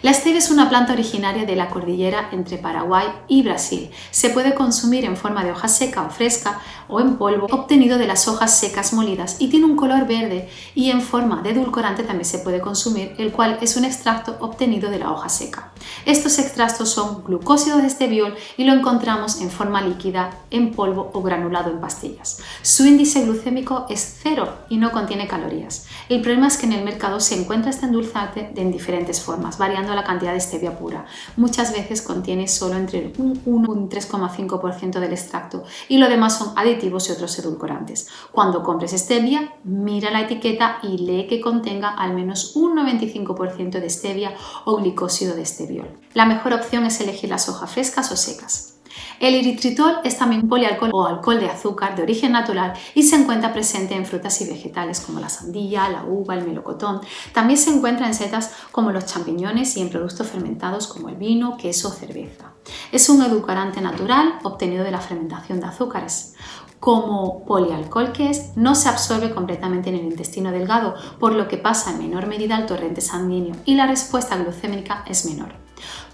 La stevia es una planta originaria de la cordillera entre Paraguay y Brasil. Se puede consumir en forma de hoja seca o fresca o en polvo obtenido de las hojas secas molidas y tiene un color verde, y en forma de edulcorante también se puede consumir, el cual es un extracto obtenido de la hoja seca. Estos extractos son glucósido de esteviol y lo encontramos en forma líquida, en polvo o granulado en pastillas. Su índice glucémico es 0 y no contiene calorías. El problema es que en el mercado se encuentra este endulzante en diferentes formas, variando la cantidad de stevia pura. Muchas veces contiene solo entre un 1 y un 3,5% del extracto y lo demás son aditivos y otros edulcorantes. Cuando compres stevia, mira la etiqueta y lee que contenga al menos un 95% de stevia o glicósido de stevia. estradiol. La mejor opción es elegir las hojas frescas o secas. El eritritol es también polialcohol o alcohol de azúcar de origen natural y se encuentra presente en frutas y vegetales como la sandía, la uva, el melocotón. También se encuentra en setas como los champiñones y en productos fermentados como el vino, queso o cerveza. Es un edulcorante natural obtenido de la fermentación de azúcares. Como polialcohol que es, no se absorbe completamente en el intestino delgado, por lo que pasa en menor medida al torrente sanguíneo y la respuesta glucémica es menor.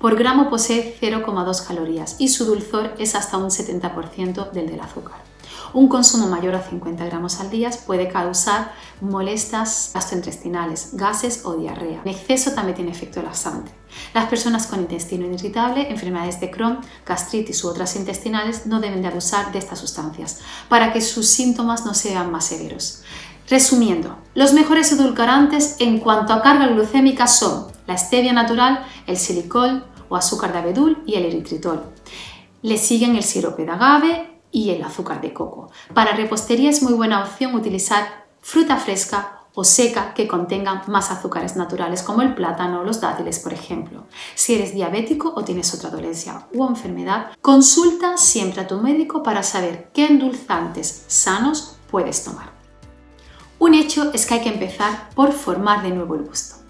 Por gramo posee 0,2 calorías y su dulzor es hasta un 70% del azúcar. Un consumo mayor a 50 gramos al día puede causar molestias gastrointestinales, gases o diarrea. En exceso también tiene efecto laxante. Las personas con intestino irritable, enfermedades de Crohn, gastritis u otras intestinales no deben de abusar de estas sustancias para que sus síntomas no sean más severos. Resumiendo, los mejores edulcorantes en cuanto a carga glucémica son la stevia natural, el silicol o azúcar de abedul y el eritritol. Le siguen el sirope de agave y el azúcar de coco. Para repostería es muy buena opción utilizar fruta fresca o seca que contengan más azúcares naturales como el plátano o los dátiles, por ejemplo. Si eres diabético o tienes otra dolencia u enfermedad, consulta siempre a tu médico para saber qué endulzantes sanos puedes tomar. Un hecho es que hay que empezar por formar de nuevo el gusto.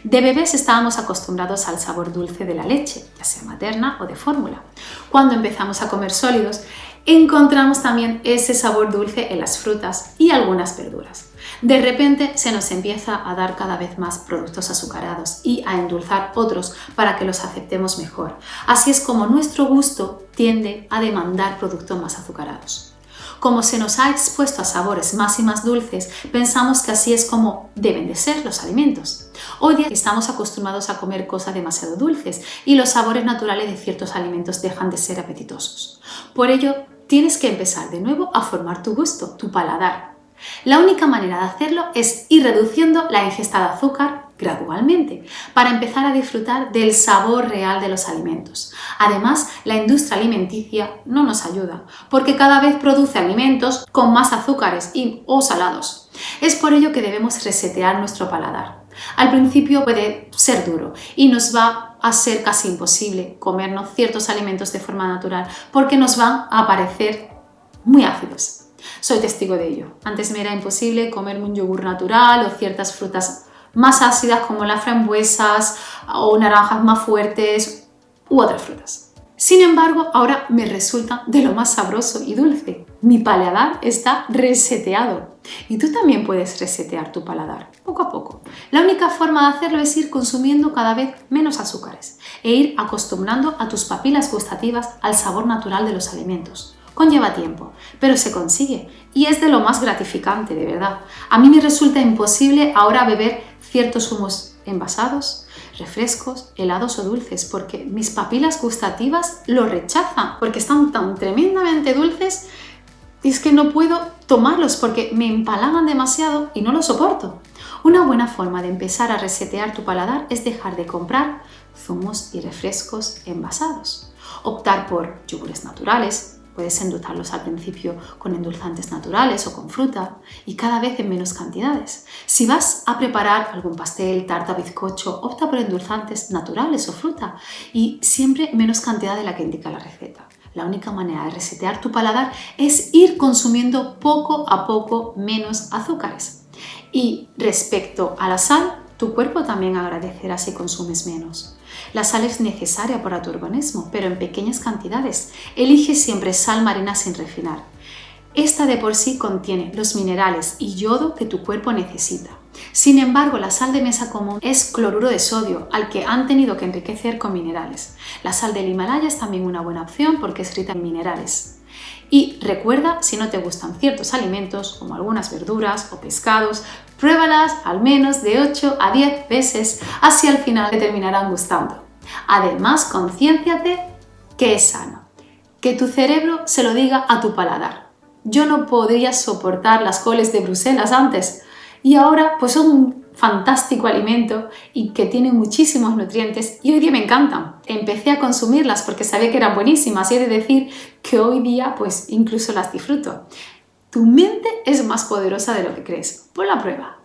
De bebés estábamos acostumbrados al sabor dulce de la leche, ya sea materna o de fórmula. Cuando empezamos a comer sólidos, encontramos también ese sabor dulce en las frutas y algunas verduras. De repente se nos empieza a dar cada vez más productos azucarados y a endulzar otros para que los aceptemos mejor. Así es como nuestro gusto tiende a demandar productos más azucarados. Como se nos ha expuesto a sabores más y más dulces, pensamos que así es como deben de ser los alimentos. Hoy día estamos acostumbrados a comer cosas demasiado dulces y los sabores naturales de ciertos alimentos dejan de ser apetitosos. Por ello, tienes que empezar de nuevo a formar tu gusto, tu paladar. La única manera de hacerlo es ir reduciendo la ingesta de azúcar gradualmente para empezar a disfrutar del sabor real de los alimentos. Además, la industria alimenticia no nos ayuda porque cada vez produce alimentos con más azúcares o salados. Es por ello que debemos resetear nuestro paladar. Al principio puede ser duro y nos va a ser casi imposible comernos ciertos alimentos de forma natural porque nos van a parecer muy ácidos. Soy testigo de ello. Antes me era imposible comerme un yogur natural o ciertas frutas más ácidas como las frambuesas o naranjas más fuertes u otras frutas. Sin embargo, ahora me resulta de lo más sabroso y dulce. Mi paladar está reseteado. Y tú también puedes resetear tu paladar, poco a poco. La única forma de hacerlo es ir consumiendo cada vez menos azúcares e ir acostumbrando a tus papilas gustativas al sabor natural de los alimentos. Conlleva tiempo, pero se consigue y es de lo más gratificante, de verdad. A mí me resulta imposible ahora beber ciertos zumos envasados, refrescos, helados o dulces, porque mis papilas gustativas lo rechazan, porque están tan tremendamente dulces y es que no puedo tomarlos porque me empalagan demasiado y no lo soporto. Una buena forma de empezar a resetear tu paladar es dejar de comprar zumos y refrescos envasados. Optar por yogures naturales. Puedes endulzarlos al principio con endulzantes naturales o con fruta y cada vez en menos cantidades. Si vas a preparar algún pastel, tarta, bizcocho, opta por endulzantes naturales o fruta y siempre menos cantidad de la que indica la receta. La única manera de resetear tu paladar es ir consumiendo poco a poco menos azúcares. Y respecto a la sal, tu cuerpo también agradecerá si consumes menos. La sal es necesaria para tu organismo, pero en pequeñas cantidades. Elige siempre sal marina sin refinar. Esta de por sí contiene los minerales y yodo que tu cuerpo necesita. Sin embargo, la sal de mesa común es cloruro de sodio, al que han tenido que enriquecer con minerales. La sal del Himalaya es también una buena opción porque es rica en minerales. Y recuerda, si no te gustan ciertos alimentos, como algunas verduras o pescados, pruébalas al menos de 8 a 10 veces, así al final te terminarán gustando. Además, conciénciate que es sano. Que tu cerebro se lo diga a tu paladar. Yo no podría soportar las coles de Bruselas antes y ahora pues son un fantástico alimento y que tiene muchísimos nutrientes y hoy día me encantan. Empecé a consumirlas porque sabía que eran buenísimas y he de decir que hoy día pues incluso las disfruto. Tu mente es más poderosa de lo que crees. Pon la prueba.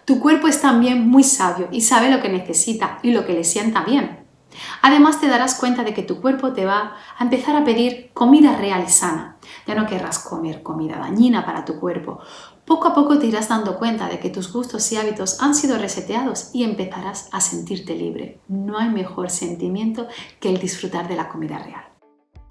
Tu cuerpo es también muy sabio y sabe lo que necesita y lo que le sienta bien. Además te darás cuenta de que tu cuerpo te va a empezar a pedir comida real y sana. Ya no querrás comer comida dañina para tu cuerpo. Poco a poco te irás dando cuenta de que tus gustos y hábitos han sido reseteados y empezarás a sentirte libre. No hay mejor sentimiento que el disfrutar de la comida real.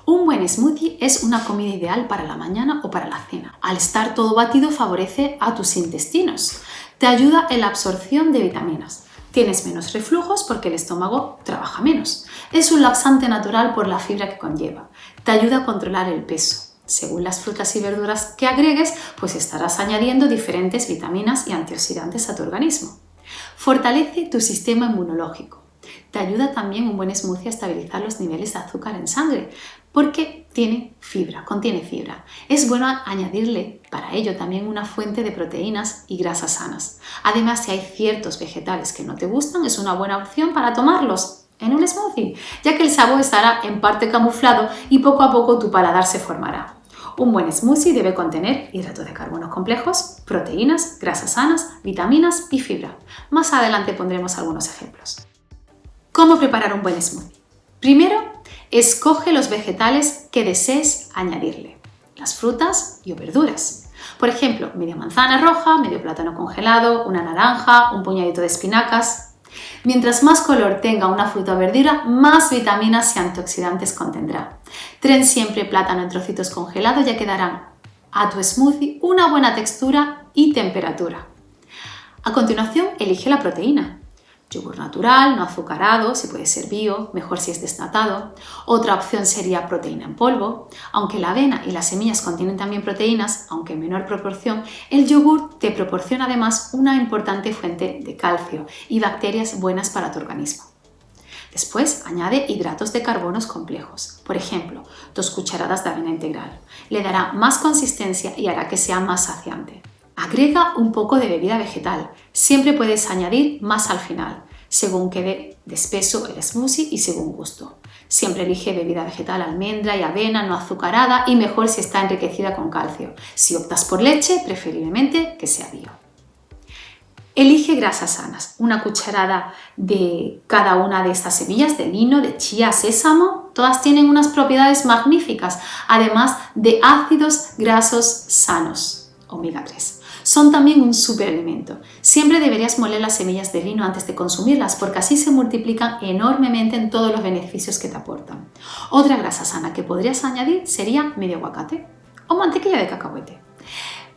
Un buen smoothie es una comida ideal para la mañana o para la cena. Al estar todo batido favorece a tus intestinos. Te ayuda en la absorción de vitaminas. Tienes menos reflujos porque el estómago trabaja menos. Es un laxante natural por la fibra que conlleva. Te ayuda a controlar el peso. Según las frutas y verduras que agregues, pues estarás añadiendo diferentes vitaminas y antioxidantes a tu organismo. Fortalece tu sistema inmunológico. Te ayuda también un buen smoothie a estabilizar los niveles de azúcar en sangre porque contiene fibra. Es bueno añadirle para ello también una fuente de proteínas y grasas sanas. Además, si hay ciertos vegetales que no te gustan, es una buena opción para tomarlos en un smoothie, ya que el sabor estará en parte camuflado y poco a poco tu paladar se formará. Un buen smoothie debe contener hidratos de carbono complejos, proteínas, grasas sanas, vitaminas y fibra. Más adelante pondremos algunos ejemplos. ¿Cómo preparar un buen smoothie? Primero, escoge los vegetales que desees añadirle, las frutas y o verduras. Por ejemplo, media manzana roja, medio plátano congelado, una naranja, un puñadito de espinacas. Mientras más color tenga una fruta o verdura, más vitaminas y antioxidantes contendrá. Ten siempre plátano en trocitos congelados, ya que darán a tu smoothie una buena textura y temperatura. A continuación, elige la proteína. Yogur natural, no azucarado, si puede ser bio, mejor si es desnatado. Otra opción sería proteína en polvo. Aunque la avena y las semillas contienen también proteínas, aunque en menor proporción, el yogur te proporciona además una importante fuente de calcio y bacterias buenas para tu organismo. Después, añade hidratos de carbonos complejos. Por ejemplo, 2 cucharadas de avena integral. Le dará más consistencia y hará que sea más saciante. Agrega un poco de bebida vegetal. Siempre puedes añadir más al final, según quede de espeso el smoothie y según gusto. Siempre elige bebida vegetal, almendra y avena no azucarada y mejor si está enriquecida con calcio. Si optas por leche, preferiblemente que sea bio. Elige grasas sanas, 1 cucharada de cada una de estas semillas, de lino, de chía, sésamo. Todas tienen unas propiedades magníficas, además de ácidos grasos sanos, omega 3. Son también un superalimento. Siempre deberías moler las semillas de lino antes de consumirlas porque así se multiplican enormemente en todos los beneficios que te aportan. Otra grasa sana que podrías añadir sería medio aguacate o mantequilla de cacahuete.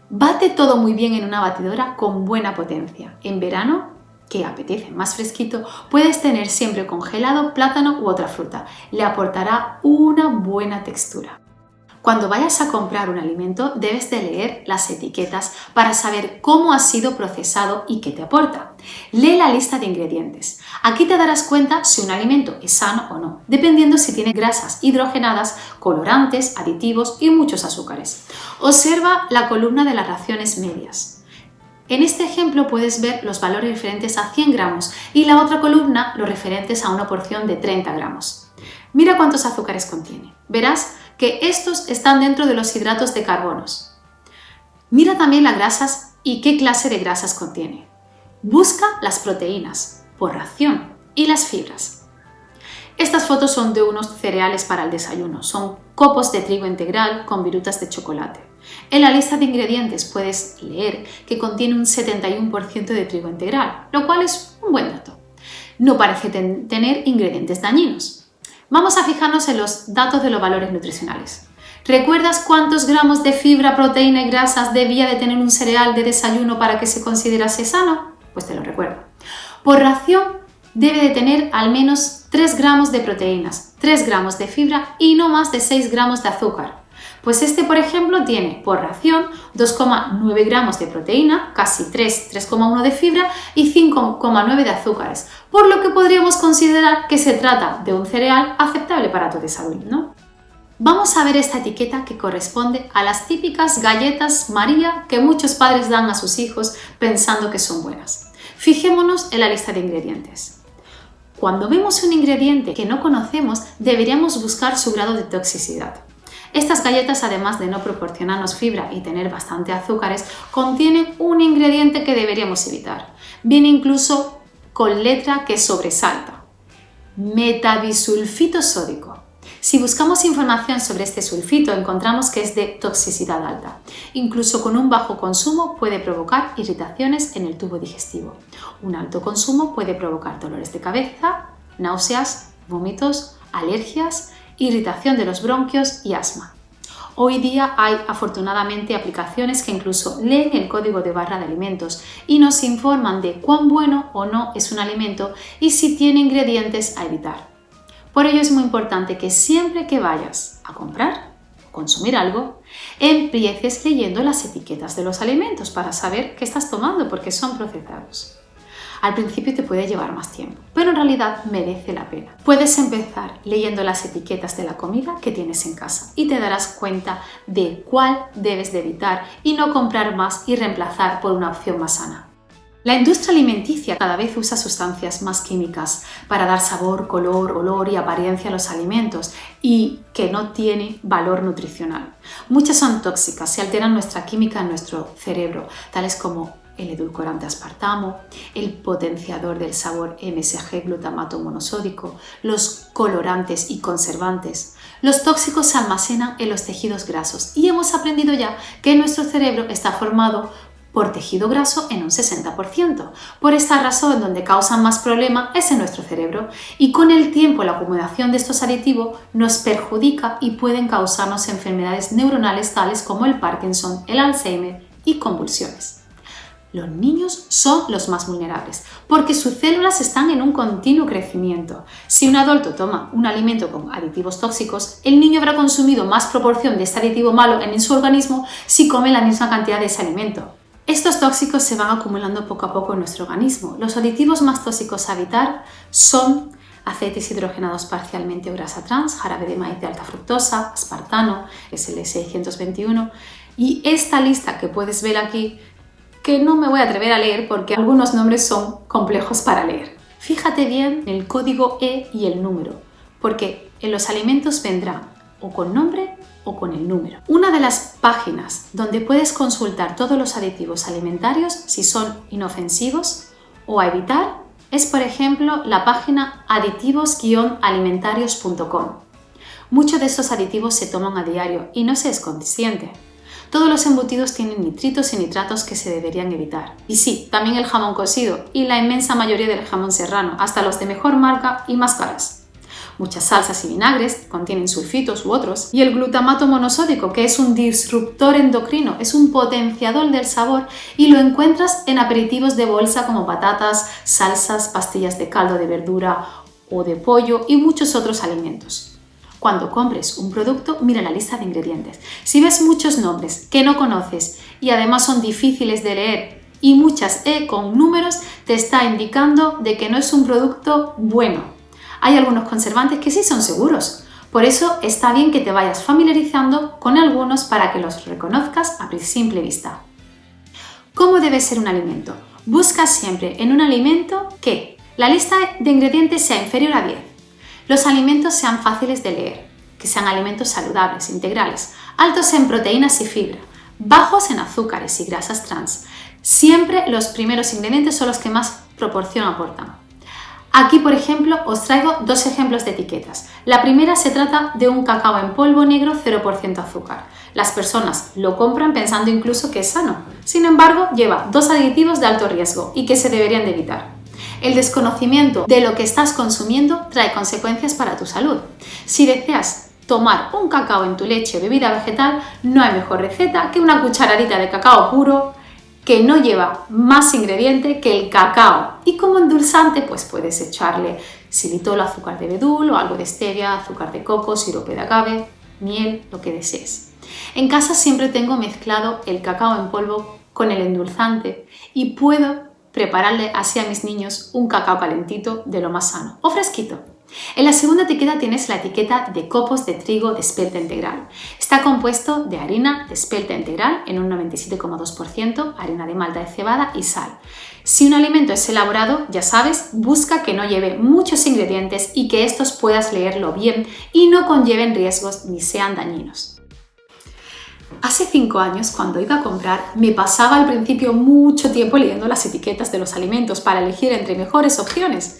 Bate todo muy bien en una batidora con buena potencia. En verano, que apetece más fresquito, puedes tener siempre congelado plátano u otra fruta. Le aportará una buena textura. Cuando vayas a comprar un alimento, debes de leer las etiquetas para saber cómo ha sido procesado y qué te aporta. Lee la lista de ingredientes. Aquí te darás cuenta si un alimento es sano o no, dependiendo si tiene grasas hidrogenadas, colorantes, aditivos y muchos azúcares. Observa la columna de las raciones medias. En este ejemplo puedes ver los valores referentes a 100 gramos y la otra columna los referentes a una porción de 30 gramos. Mira cuántos azúcares contiene. Verás que estos están dentro de los hidratos de carbonos. Mira también las grasas y qué clase de grasas contiene. Busca las proteínas por ración y las fibras. Estas fotos son de unos cereales para el desayuno. Son copos de trigo integral con virutas de chocolate. En la lista de ingredientes puedes leer que contiene un 71% de trigo integral, lo cual es un buen dato. No parece tener ingredientes dañinos. Vamos a fijarnos en los datos de los valores nutricionales. ¿Recuerdas cuántos gramos de fibra, proteína y grasas debía de tener un cereal de desayuno para que se considerase sano? Pues te lo recuerdo. Por ración debe de tener al menos 3 gramos de proteínas, 3 gramos de fibra y no más de 6 gramos de azúcar. Pues este, por ejemplo, tiene por ración 2,9 gramos de proteína, casi 3,1 de fibra y 5,9 de azúcares, por lo que podríamos considerar que se trata de un cereal aceptable para tu desarrollo, ¿no? Vamos a ver esta etiqueta que corresponde a las típicas galletas María que muchos padres dan a sus hijos pensando que son buenas. Fijémonos en la lista de ingredientes. Cuando vemos un ingrediente que no conocemos, deberíamos buscar su grado de toxicidad. Estas galletas, además de no proporcionarnos fibra y tener bastante azúcares, contienen un ingrediente que deberíamos evitar. Viene incluso con letra que sobresalta. metabisulfito sódico. Si buscamos información sobre este sulfito, encontramos que es de toxicidad alta. Incluso con un bajo consumo puede provocar irritaciones en el tubo digestivo. Un alto consumo puede provocar dolores de cabeza, náuseas, vómitos, alergias, irritación de los bronquios y asma. Hoy día hay afortunadamente aplicaciones que incluso leen el código de barra de alimentos y nos informan de cuán bueno o no es un alimento y si tiene ingredientes a evitar. Por ello es muy importante que siempre que vayas a comprar o consumir algo, empieces leyendo las etiquetas de los alimentos para saber qué estás tomando porque son procesados. Al principio te puede llevar más tiempo, pero en realidad merece la pena. Puedes empezar leyendo las etiquetas de la comida que tienes en casa y te darás cuenta de cuál debes de evitar y no comprar más y reemplazar por una opción más sana. La industria alimenticia cada vez usa sustancias más químicas para dar sabor, color, olor y apariencia a los alimentos y que no tiene valor nutricional. Muchas son tóxicas y alteran nuestra química en nuestro cerebro, tales como el edulcorante aspartamo, el potenciador del sabor MSG glutamato monosódico, los colorantes y conservantes. Los tóxicos se almacenan en los tejidos grasos y hemos aprendido ya que nuestro cerebro está formado por tejido graso en un 60%. Por esta razón, donde causan más problema es en nuestro cerebro y con el tiempo la acumulación de estos aditivos nos perjudica y pueden causarnos enfermedades neuronales tales como el Parkinson, el Alzheimer y convulsiones. Los niños son los más vulnerables porque sus células están en un continuo crecimiento. Si un adulto toma un alimento con aditivos tóxicos, el niño habrá consumido más proporción de este aditivo malo en su organismo si come la misma cantidad de ese alimento. Estos tóxicos se van acumulando poco a poco en nuestro organismo. Los aditivos más tóxicos a evitar son aceites hidrogenados parcialmente o grasa trans, jarabe de maíz de alta fructosa, aspartano, SL621 y esta lista que puedes ver aquí, que no me voy a atrever a leer porque algunos nombres son complejos para leer. Fíjate bien en el código E y el número, porque en los alimentos vendrán o con nombre o con el número. Una de las páginas donde puedes consultar todos los aditivos alimentarios si son inofensivos o a evitar es, por ejemplo, la página aditivos-alimentarios.com. Muchos de estos aditivos se toman a diario y no se es consciente. Todos los embutidos tienen nitritos y nitratos que se deberían evitar. Y sí, también el jamón cocido y la inmensa mayoría del jamón serrano, hasta los de mejor marca y más caras. Muchas salsas y vinagres contienen sulfitos u otros. Y el glutamato monosódico, que es un disruptor endocrino, es un potenciador del sabor y lo encuentras en aperitivos de bolsa como patatas, salsas, pastillas de caldo de verdura o de pollo y muchos otros alimentos. Cuando compres un producto, mira la lista de ingredientes. Si ves muchos nombres que no conoces y además son difíciles de leer y muchas E con números, te está indicando de que no es un producto bueno. Hay algunos conservantes que sí son seguros. Por eso está bien que te vayas familiarizando con algunos para que los reconozcas a simple vista. ¿Cómo debe ser un alimento? Busca siempre en un alimento que la lista de ingredientes sea inferior a 10. Los alimentos sean fáciles de leer, que sean alimentos saludables, integrales, altos en proteínas y fibra, bajos en azúcares y grasas trans. Siempre los primeros ingredientes son los que más proporción aportan. Aquí, por ejemplo, os traigo dos ejemplos de etiquetas. La primera se trata de un cacao en polvo negro 0% azúcar. Las personas lo compran pensando incluso que es sano. Sin embargo, lleva 2 aditivos de alto riesgo y que se deberían de evitar. El desconocimiento de lo que estás consumiendo trae consecuencias para tu salud. Si deseas tomar un cacao en tu leche o bebida vegetal, no hay mejor receta que una cucharadita de cacao puro que no lleva más ingrediente que el cacao. Y como endulzante, pues puedes echarle xilitol, azúcar de abedul o algo de stevia, azúcar de coco, sirope de agave, miel, lo que desees. En casa siempre tengo mezclado el cacao en polvo con el endulzante y puedo prepararle así a mis niños un cacao calentito de lo más sano o fresquito. En la segunda etiqueta tienes la etiqueta de copos de trigo de espelta integral. Está compuesto de harina de espelta integral en un 97,2%, harina de malta de cebada y sal. Si un alimento es elaborado, ya sabes, busca que no lleve muchos ingredientes y que estos puedas leerlo bien y no conlleven riesgos ni sean dañinos. Hace 5 años, cuando iba a comprar, me pasaba al principio mucho tiempo leyendo las etiquetas de los alimentos para elegir entre mejores opciones.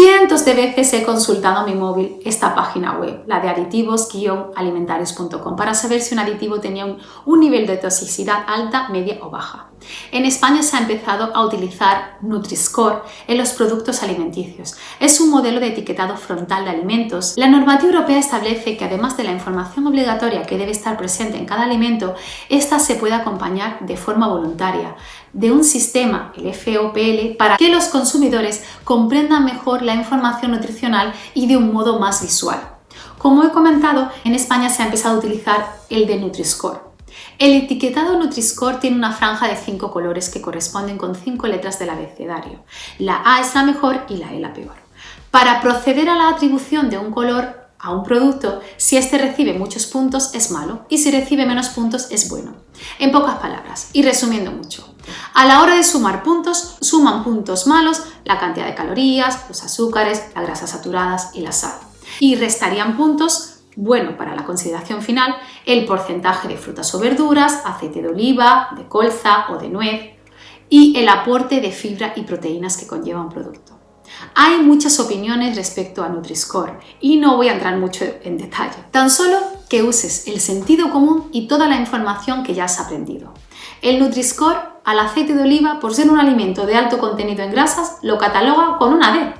Cientos de veces he consultado mi móvil esta página web, la de aditivos-alimentarios.com, para saber si un aditivo tenía un nivel de toxicidad alta, media o baja. En España se ha empezado a utilizar Nutri-Score en los productos alimenticios. Es un modelo de etiquetado frontal de alimentos. La normativa europea establece que además de la información obligatoria que debe estar presente en cada alimento, esta se puede acompañar de forma voluntaria de un sistema, el FOPL, para que los consumidores comprendan mejor la información nutricional y de un modo más visual. Como he comentado, en España se ha empezado a utilizar el de Nutri-Score. El etiquetado Nutri-Score tiene una franja de 5 colores que corresponden con 5 letras del abecedario. La A es la mejor y la E la peor. Para proceder a la atribución de un color a un producto, si este recibe muchos puntos es malo y si recibe menos puntos es bueno. En pocas palabras, y resumiendo mucho, a la hora de sumar puntos, suman puntos malos la cantidad de calorías, los azúcares, las grasas saturadas y la sal. Y restarían puntos, bueno, para la consideración final, el porcentaje de frutas o verduras, aceite de oliva, de colza o de nuez y el aporte de fibra y proteínas que conlleva un producto. Hay muchas opiniones respecto a Nutri-Score y no voy a entrar mucho en detalle. Tan solo que uses el sentido común y toda la información que ya has aprendido. El Nutri-Score al aceite de oliva, por ser un alimento de alto contenido en grasas, lo cataloga con una D,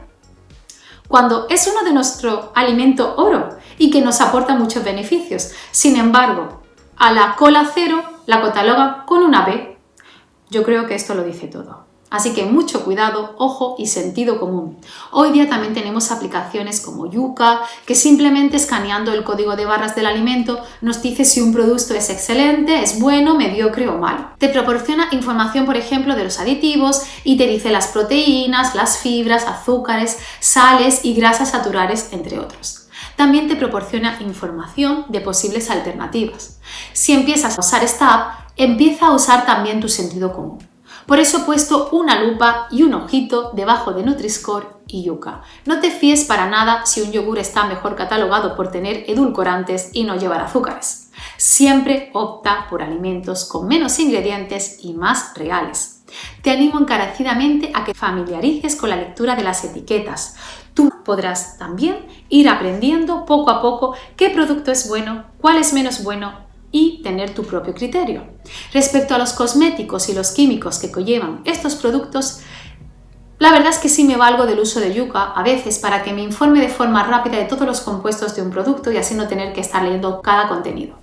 cuando es uno de nuestro alimento oro y que nos aporta muchos beneficios. Sin embargo, a la cola cero la cataloga con una B. Yo creo que esto lo dice todo. Así que mucho cuidado, ojo y sentido común. Hoy día también tenemos aplicaciones como Yuka, que simplemente escaneando el código de barras del alimento nos dice si un producto es excelente, es bueno, mediocre o malo. Te proporciona información, por ejemplo, de los aditivos y te dice las proteínas, las fibras, azúcares, sales y grasas saturadas, entre otros. También te proporciona información de posibles alternativas. Si empiezas a usar esta app, empieza a usar también tu sentido común. Por eso he puesto una lupa y un ojito debajo de Nutri-Score y Yuka. No te fíes para nada si un yogur está mejor catalogado por tener edulcorantes y no llevar azúcares. Siempre opta por alimentos con menos ingredientes y más reales. Te animo encarecidamente a que familiarices con la lectura de las etiquetas. Tú podrás también ir aprendiendo poco a poco qué producto es bueno, cuál es menos bueno y tener tu propio criterio. Respecto a los cosméticos y los químicos que conllevan estos productos, la verdad es que sí me valgo del uso de Yuka a veces para que me informe de forma rápida de todos los compuestos de un producto y así no tener que estar leyendo cada contenido.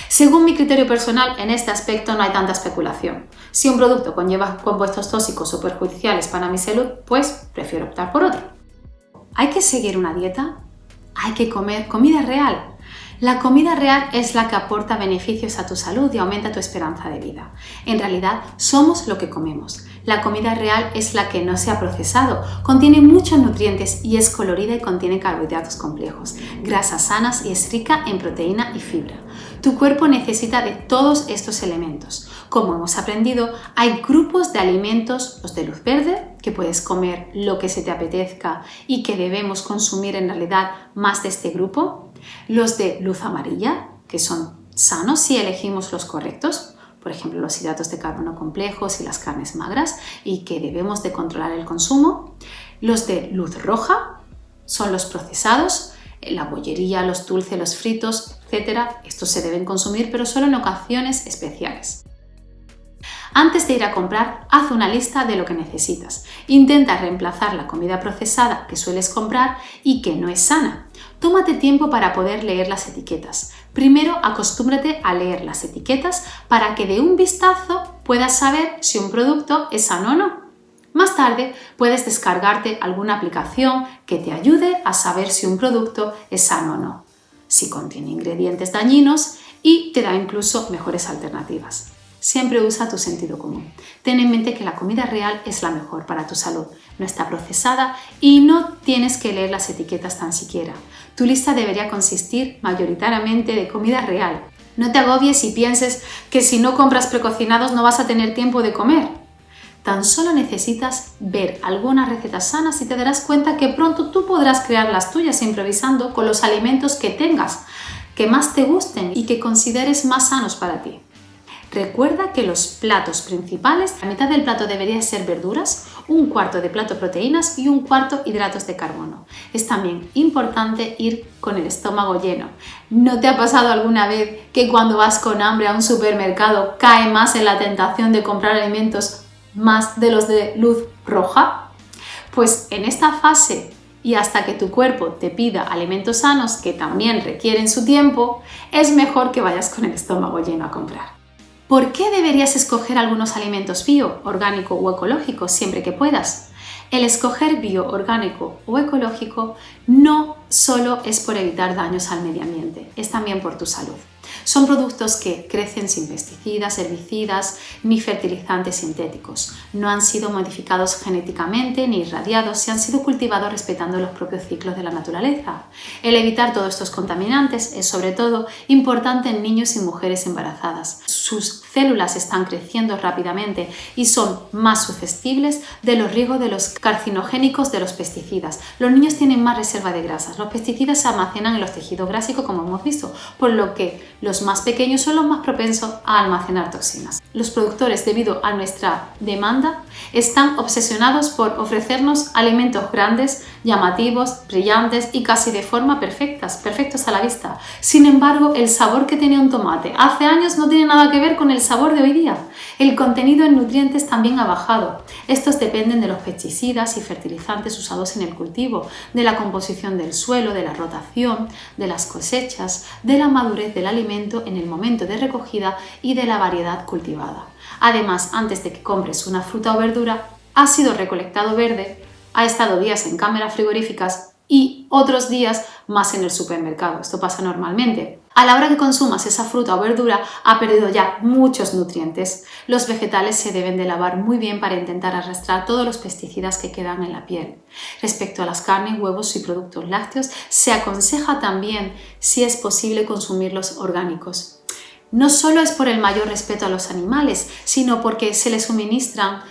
Según mi criterio personal, en este aspecto no hay tanta especulación. Si un producto conlleva compuestos tóxicos o perjudiciales para mi salud, pues prefiero optar por otro. ¿Hay que seguir una dieta? ¿Hay que comer comida real? La comida real es la que aporta beneficios a tu salud y aumenta tu esperanza de vida. En realidad, somos lo que comemos. La comida real es la que no se ha procesado, contiene muchos nutrientes y es colorida y contiene carbohidratos complejos, grasas sanas y es rica en proteína y fibra. Tu cuerpo necesita de todos estos elementos. Como hemos aprendido, hay grupos de alimentos, los de luz verde, que puedes comer lo que se te apetezca y que debemos consumir en realidad más de este grupo. Los de luz amarilla, que son sanos si elegimos los correctos, por ejemplo los hidratos de carbono complejos y las carnes magras y que debemos de controlar el consumo. Los de luz roja son los procesados, la bollería, los dulces, los fritos, etc. Estos se deben consumir pero solo en ocasiones especiales. Antes de ir a comprar, haz una lista de lo que necesitas. Intenta reemplazar la comida procesada que sueles comprar y que no es sana. Tómate tiempo para poder leer las etiquetas. Primero, acostúmbrate a leer las etiquetas para que de un vistazo puedas saber si un producto es sano o no. Más tarde, puedes descargarte alguna aplicación que te ayude a saber si un producto es sano o no, si contiene ingredientes dañinos y te da incluso mejores alternativas. Siempre usa tu sentido común. Ten en mente que la comida real es la mejor para tu salud. No está procesada y no tienes que leer las etiquetas tan siquiera. Tu lista debería consistir mayoritariamente de comida real. No te agobies y pienses que si no compras precocinados no vas a tener tiempo de comer. Tan solo necesitas ver algunas recetas sanas y te darás cuenta que pronto tú podrás crear las tuyas improvisando con los alimentos que tengas, que más te gusten y que consideres más sanos para ti. Recuerda que los platos principales, la mitad del plato debería ser verduras, un cuarto de plato proteínas y un cuarto hidratos de carbono. Es también importante ir con el estómago lleno. ¿No te ha pasado alguna vez que cuando vas con hambre a un supermercado cae más en la tentación de comprar alimentos más de los de luz roja? Pues en esta fase y hasta que tu cuerpo te pida alimentos sanos que también requieren su tiempo, es mejor que vayas con el estómago lleno a comprar. ¿Por qué deberías escoger algunos alimentos bio, orgánico o ecológico siempre que puedas? El escoger bio, orgánico o ecológico no solo es por evitar daños al medio ambiente, es también por tu salud. Son productos que crecen sin pesticidas, herbicidas ni fertilizantes sintéticos. No han sido modificados genéticamente ni irradiados y han sido cultivados respetando los propios ciclos de la naturaleza. El evitar todos estos contaminantes es sobre todo importante en niños y mujeres embarazadas. Sus células están creciendo rápidamente y son más susceptibles de los riesgos de los carcinogénicos de los pesticidas. Los niños tienen más reserva de grasas. Los pesticidas se almacenan en los tejidos grásicos, como hemos visto, por lo que los más pequeños son los más propensos a almacenar toxinas. Los productores, debido a nuestra demanda, están obsesionados por ofrecernos alimentos grandes, llamativos, brillantes y casi de forma perfectos a la vista. Sin embargo, el sabor que tenía un tomate hace años no tiene nada que ver con el sabor de hoy día. El contenido en nutrientes también ha bajado. Estos dependen de los pesticidas y fertilizantes usados en el cultivo, de la composición del suelo, de la rotación, de las cosechas, de la madurez del alimento en el momento de recogida y de la variedad cultivada. Además, antes de que compres una fruta o verdura, ha sido recolectado verde, ha estado días en cámaras frigoríficas y otros días más en el supermercado. Esto pasa normalmente. A la hora que consumas esa fruta o verdura, ha perdido ya muchos nutrientes. Los vegetales se deben de lavar muy bien para intentar arrastrar todos los pesticidas que quedan en la piel. Respecto a las carnes, huevos y productos lácteos, se aconseja también, si es posible, consumirlos orgánicos. No solo es por el mayor respeto a los animales, sino porque se les suministran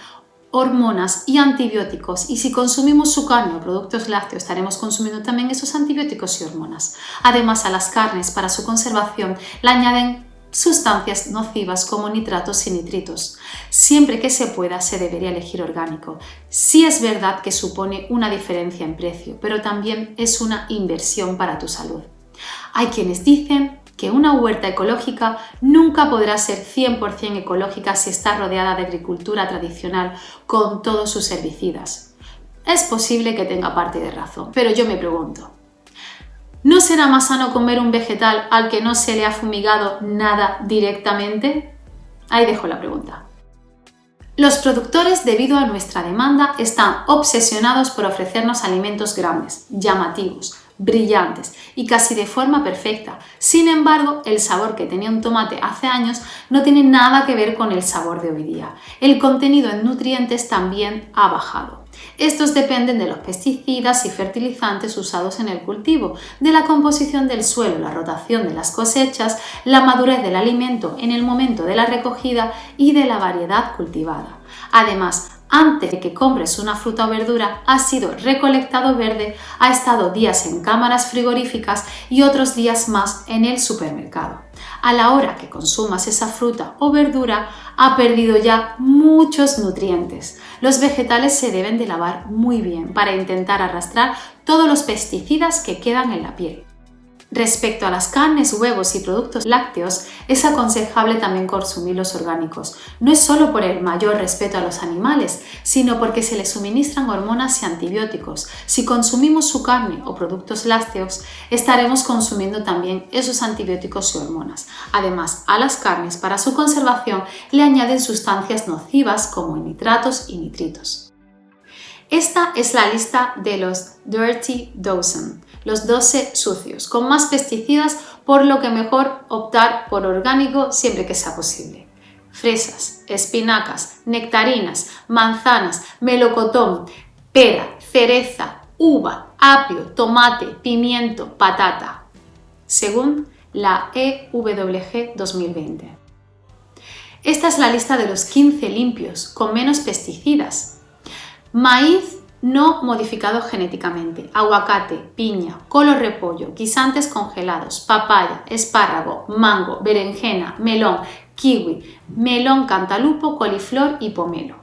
hormonas y antibióticos, y si consumimos su carne o productos lácteos estaremos consumiendo también esos antibióticos y hormonas. Además, a las carnes, para su conservación, le añaden sustancias nocivas como nitratos y nitritos. Siempre que se pueda, se debería elegir orgánico. Sí es verdad que supone una diferencia en precio, pero también es una inversión para tu salud. Hay quienes dicen que una huerta ecológica nunca podrá ser 100% ecológica si está rodeada de agricultura tradicional con todos sus herbicidas. Es posible que tenga parte de razón, pero yo me pregunto, ¿no será más sano comer un vegetal al que no se le ha fumigado nada directamente? Ahí dejo la pregunta. Los productores, debido a nuestra demanda, están obsesionados por ofrecernos alimentos grandes, llamativos, brillantes y casi de forma perfecta. Sin embargo, el sabor que tenía un tomate hace años no tiene nada que ver con el sabor de hoy día. El contenido en nutrientes también ha bajado. Estos dependen de los pesticidas y fertilizantes usados en el cultivo, de la composición del suelo, la rotación de las cosechas, la madurez del alimento en el momento de la recogida y de la variedad cultivada. Además, antes de que compres una fruta o verdura, ha sido recolectado verde, ha estado días en cámaras frigoríficas y otros días más en el supermercado. A la hora que consumas esa fruta o verdura, ha perdido ya muchos nutrientes. Los vegetales se deben de lavar muy bien para intentar arrastrar todos los pesticidas que quedan en la piel. Respecto a las carnes, huevos y productos lácteos, es aconsejable también consumir los orgánicos. No es solo por el mayor respeto a los animales, sino porque se les suministran hormonas y antibióticos. Si consumimos su carne o productos lácteos, estaremos consumiendo también esos antibióticos y hormonas. Además, a las carnes, para su conservación, le añaden sustancias nocivas como nitratos y nitritos. Esta es la lista de los Dirty Dozen, los 12 sucios, con más pesticidas, por lo que mejor optar por orgánico siempre que sea posible. Fresas, espinacas, nectarinas, manzanas, melocotón, pera, cereza, uva, apio, tomate, pimiento, patata, según la EWG 2020. Esta es la lista de los 15 limpios, con menos pesticidas. Maíz no modificado genéticamente, aguacate, piña, colo repollo, guisantes congelados, papaya, espárrago, mango, berenjena, melón, kiwi, melón, cantalupo, coliflor y pomelo.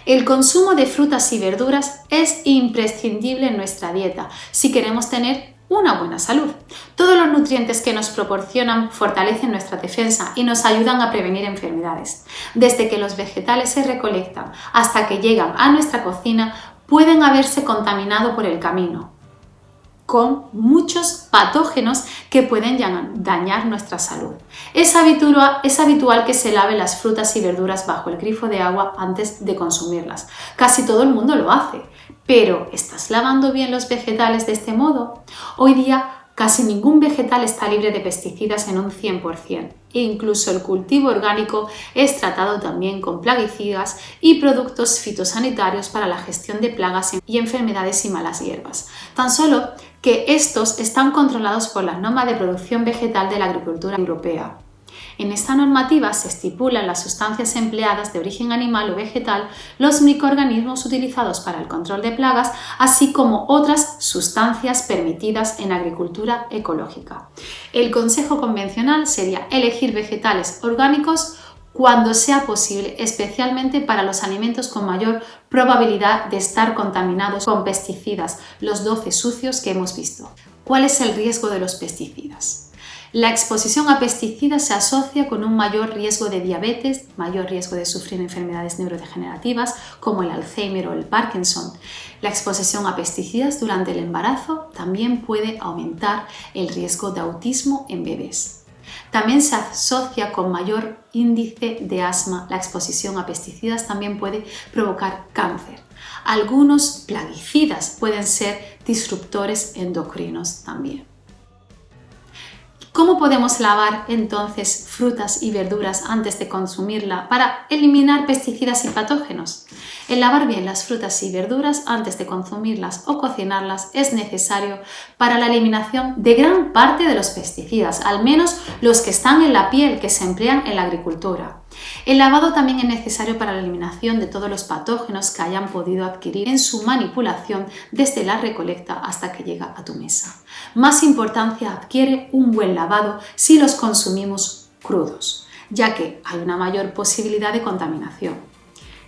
El consumo de frutas y verduras es imprescindible en nuestra dieta si queremos tener una buena salud. Todos los nutrientes que nos proporcionan fortalecen nuestra defensa y nos ayudan a prevenir enfermedades. Desde que los vegetales se recolectan hasta que llegan a nuestra cocina, pueden haberse contaminado por el camino con muchos patógenos que pueden dañar nuestra salud. Es habitual que se lave las frutas y verduras bajo el grifo de agua antes de consumirlas. Casi todo el mundo lo hace, pero ¿estás lavando bien los vegetales de este modo? Hoy día casi ningún vegetal está libre de pesticidas en un 100%. E incluso el cultivo orgánico es tratado también con plaguicidas y productos fitosanitarios para la gestión de plagas y enfermedades y malas hierbas. Tan solo que estos están controlados por la norma de producción vegetal de la agricultura europea. En esta normativa se estipulan las sustancias empleadas de origen animal o vegetal, los microorganismos utilizados para el control de plagas, así como otras sustancias permitidas en agricultura ecológica. El consejo convencional sería elegir vegetales orgánicos cuando sea posible, especialmente para los alimentos con mayor probabilidad de estar contaminados con pesticidas, los 12 sucios que hemos visto. ¿Cuál es el riesgo de los pesticidas? La exposición a pesticidas se asocia con un mayor riesgo de diabetes, mayor riesgo de sufrir enfermedades neurodegenerativas como el Alzheimer o el Parkinson. La exposición a pesticidas durante el embarazo también puede aumentar el riesgo de autismo en bebés. También se asocia con mayor índice de asma. La exposición a pesticidas también puede provocar cáncer. Algunos plaguicidas pueden ser disruptores endocrinos también. ¿Cómo podemos lavar entonces frutas y verduras antes de consumirla para eliminar pesticidas y patógenos? El lavar bien las frutas y verduras antes de consumirlas o cocinarlas es necesario para la eliminación de gran parte de los pesticidas, al menos los que están en la piel que se emplean en la agricultura. El lavado también es necesario para la eliminación de todos los patógenos que hayan podido adquirir en su manipulación desde la recolecta hasta que llega a tu mesa. Más importancia adquiere un buen lavado si los consumimos crudos, ya que hay una mayor posibilidad de contaminación.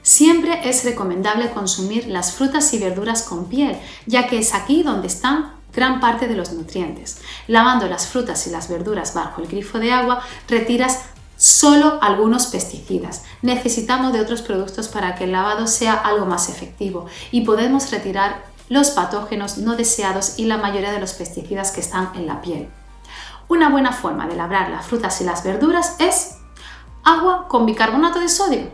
Siempre es recomendable consumir las frutas y verduras con piel, ya que es aquí donde están gran parte de los nutrientes. Lavando las frutas y las verduras bajo el grifo de agua, retiras solo algunos pesticidas. Necesitamos de otros productos para que el lavado sea algo más efectivo y podemos retirar los patógenos no deseados y la mayoría de los pesticidas que están en la piel. Una buena forma de lavar las frutas y las verduras es agua con bicarbonato de sodio.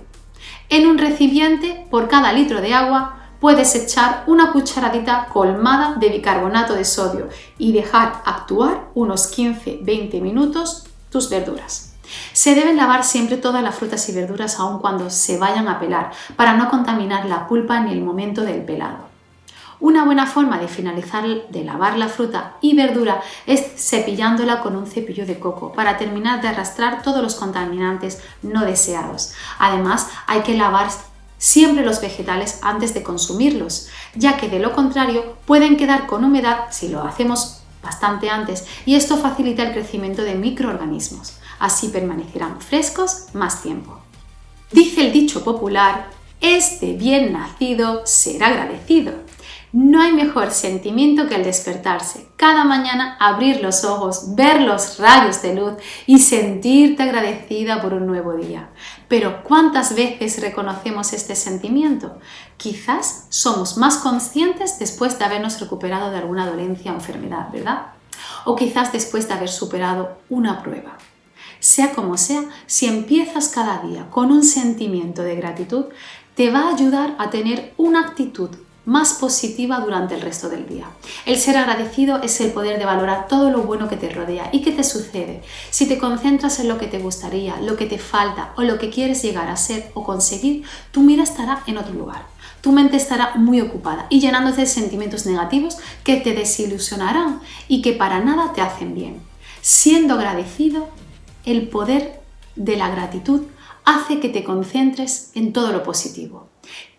En un recipiente, por cada litro de agua, puedes echar una cucharadita colmada de bicarbonato de sodio y dejar actuar unos 15-20 minutos tus verduras. Se deben lavar siempre todas las frutas y verduras aun cuando se vayan a pelar, para no contaminar la pulpa ni el momento del pelado. Una buena forma de finalizar de lavar la fruta y verdura es cepillándola con un cepillo de coco para terminar de arrastrar todos los contaminantes no deseados. Además, hay que lavar siempre los vegetales antes de consumirlos, ya que de lo contrario pueden quedar con humedad si lo hacemos bastante antes y esto facilita el crecimiento de microorganismos. Así permanecerán frescos más tiempo. Dice el dicho popular, "Este bien nacido será agradecido". No hay mejor sentimiento que el despertarse, cada mañana abrir los ojos, ver los rayos de luz y sentirte agradecida por un nuevo día. Pero ¿cuántas veces reconocemos este sentimiento? Quizás somos más conscientes después de habernos recuperado de alguna dolencia o enfermedad, ¿verdad? O quizás después de haber superado una prueba. Sea como sea, si empiezas cada día con un sentimiento de gratitud, te va a ayudar a tener una actitud más positiva durante el resto del día. El ser agradecido es el poder de valorar todo lo bueno que te rodea y que te sucede. Si te concentras en lo que te gustaría, lo que te falta o lo que quieres llegar a ser o conseguir, tu mira estará en otro lugar. Tu mente estará muy ocupada y llenándote de sentimientos negativos que te desilusionarán y que para nada te hacen bien. Siendo agradecido, el poder de la gratitud hace que te concentres en todo lo positivo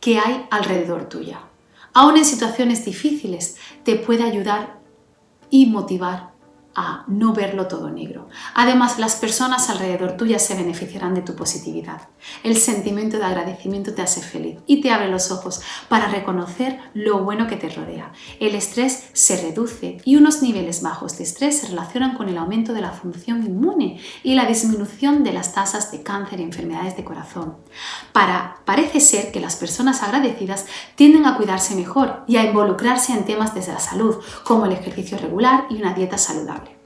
que hay alrededor tuya. Aún en situaciones difíciles, te puede ayudar y motivar a no verlo todo negro. Además, las personas alrededor tuya se beneficiarán de tu positividad. El sentimiento de agradecimiento te hace feliz y te abre los ojos para reconocer lo bueno que te rodea. El estrés se reduce y unos niveles bajos de estrés se relacionan con el aumento de la función inmune y la disminución de las tasas de cáncer y enfermedades de corazón. Parece ser que las personas agradecidas tienden a cuidarse mejor y a involucrarse en temas desde la salud, como el ejercicio regular y una dieta saludable.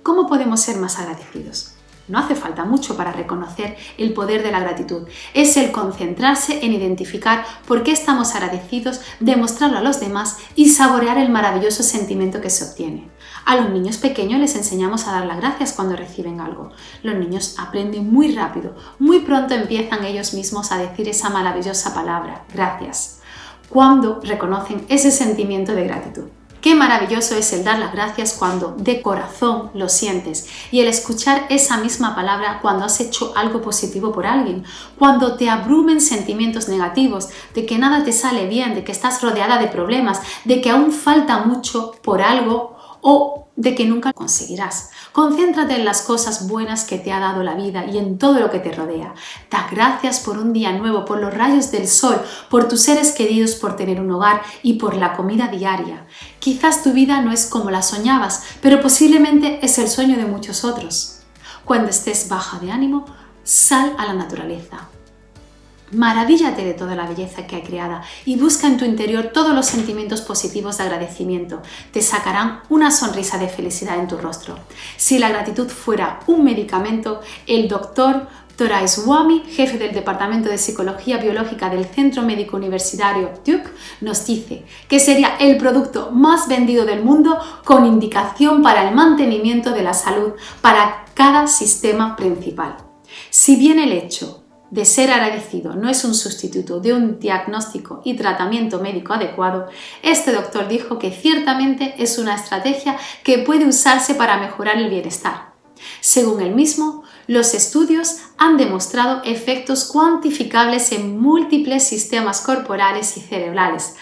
¿Cómo podemos ser más agradecidos? No hace falta mucho para reconocer el poder de la gratitud. Es el concentrarse en identificar por qué estamos agradecidos, demostrarlo a los demás y saborear el maravilloso sentimiento que se obtiene. A los niños pequeños les enseñamos a dar las gracias cuando reciben algo. Los niños aprenden muy rápido, muy pronto empiezan ellos mismos a decir esa maravillosa palabra, gracias, cuando reconocen ese sentimiento de gratitud. Qué maravilloso es el dar las gracias cuando de corazón lo sientes y el escuchar esa misma palabra cuando has hecho algo positivo por alguien, cuando te abrumen sentimientos negativos, de que nada te sale bien, de que estás rodeada de problemas, de que aún falta mucho por algo o de que nunca lo conseguirás. Concéntrate en las cosas buenas que te ha dado la vida y en todo lo que te rodea. Da gracias por un día nuevo, por los rayos del sol, por tus seres queridos, por tener un hogar y por la comida diaria. Quizás tu vida no es como la soñabas, pero posiblemente es el sueño de muchos otros. Cuando estés baja de ánimo, sal a la naturaleza. Maravíllate de toda la belleza que hay creada y busca en tu interior todos los sentimientos positivos de agradecimiento. Te sacarán una sonrisa de felicidad en tu rostro. Si la gratitud fuera un medicamento, el doctor Doraiswamy, jefe del Departamento de Psicología Biológica del Centro Médico Universitario Duke, nos dice que sería el producto más vendido del mundo con indicación para el mantenimiento de la salud para cada sistema principal. Si bien el hecho de ser agradecido no es un sustituto de un diagnóstico y tratamiento médico adecuado, este doctor dijo que ciertamente es una estrategia que puede usarse para mejorar el bienestar. Según él mismo, los estudios han demostrado efectos cuantificables en múltiples sistemas corporales y cerebrales,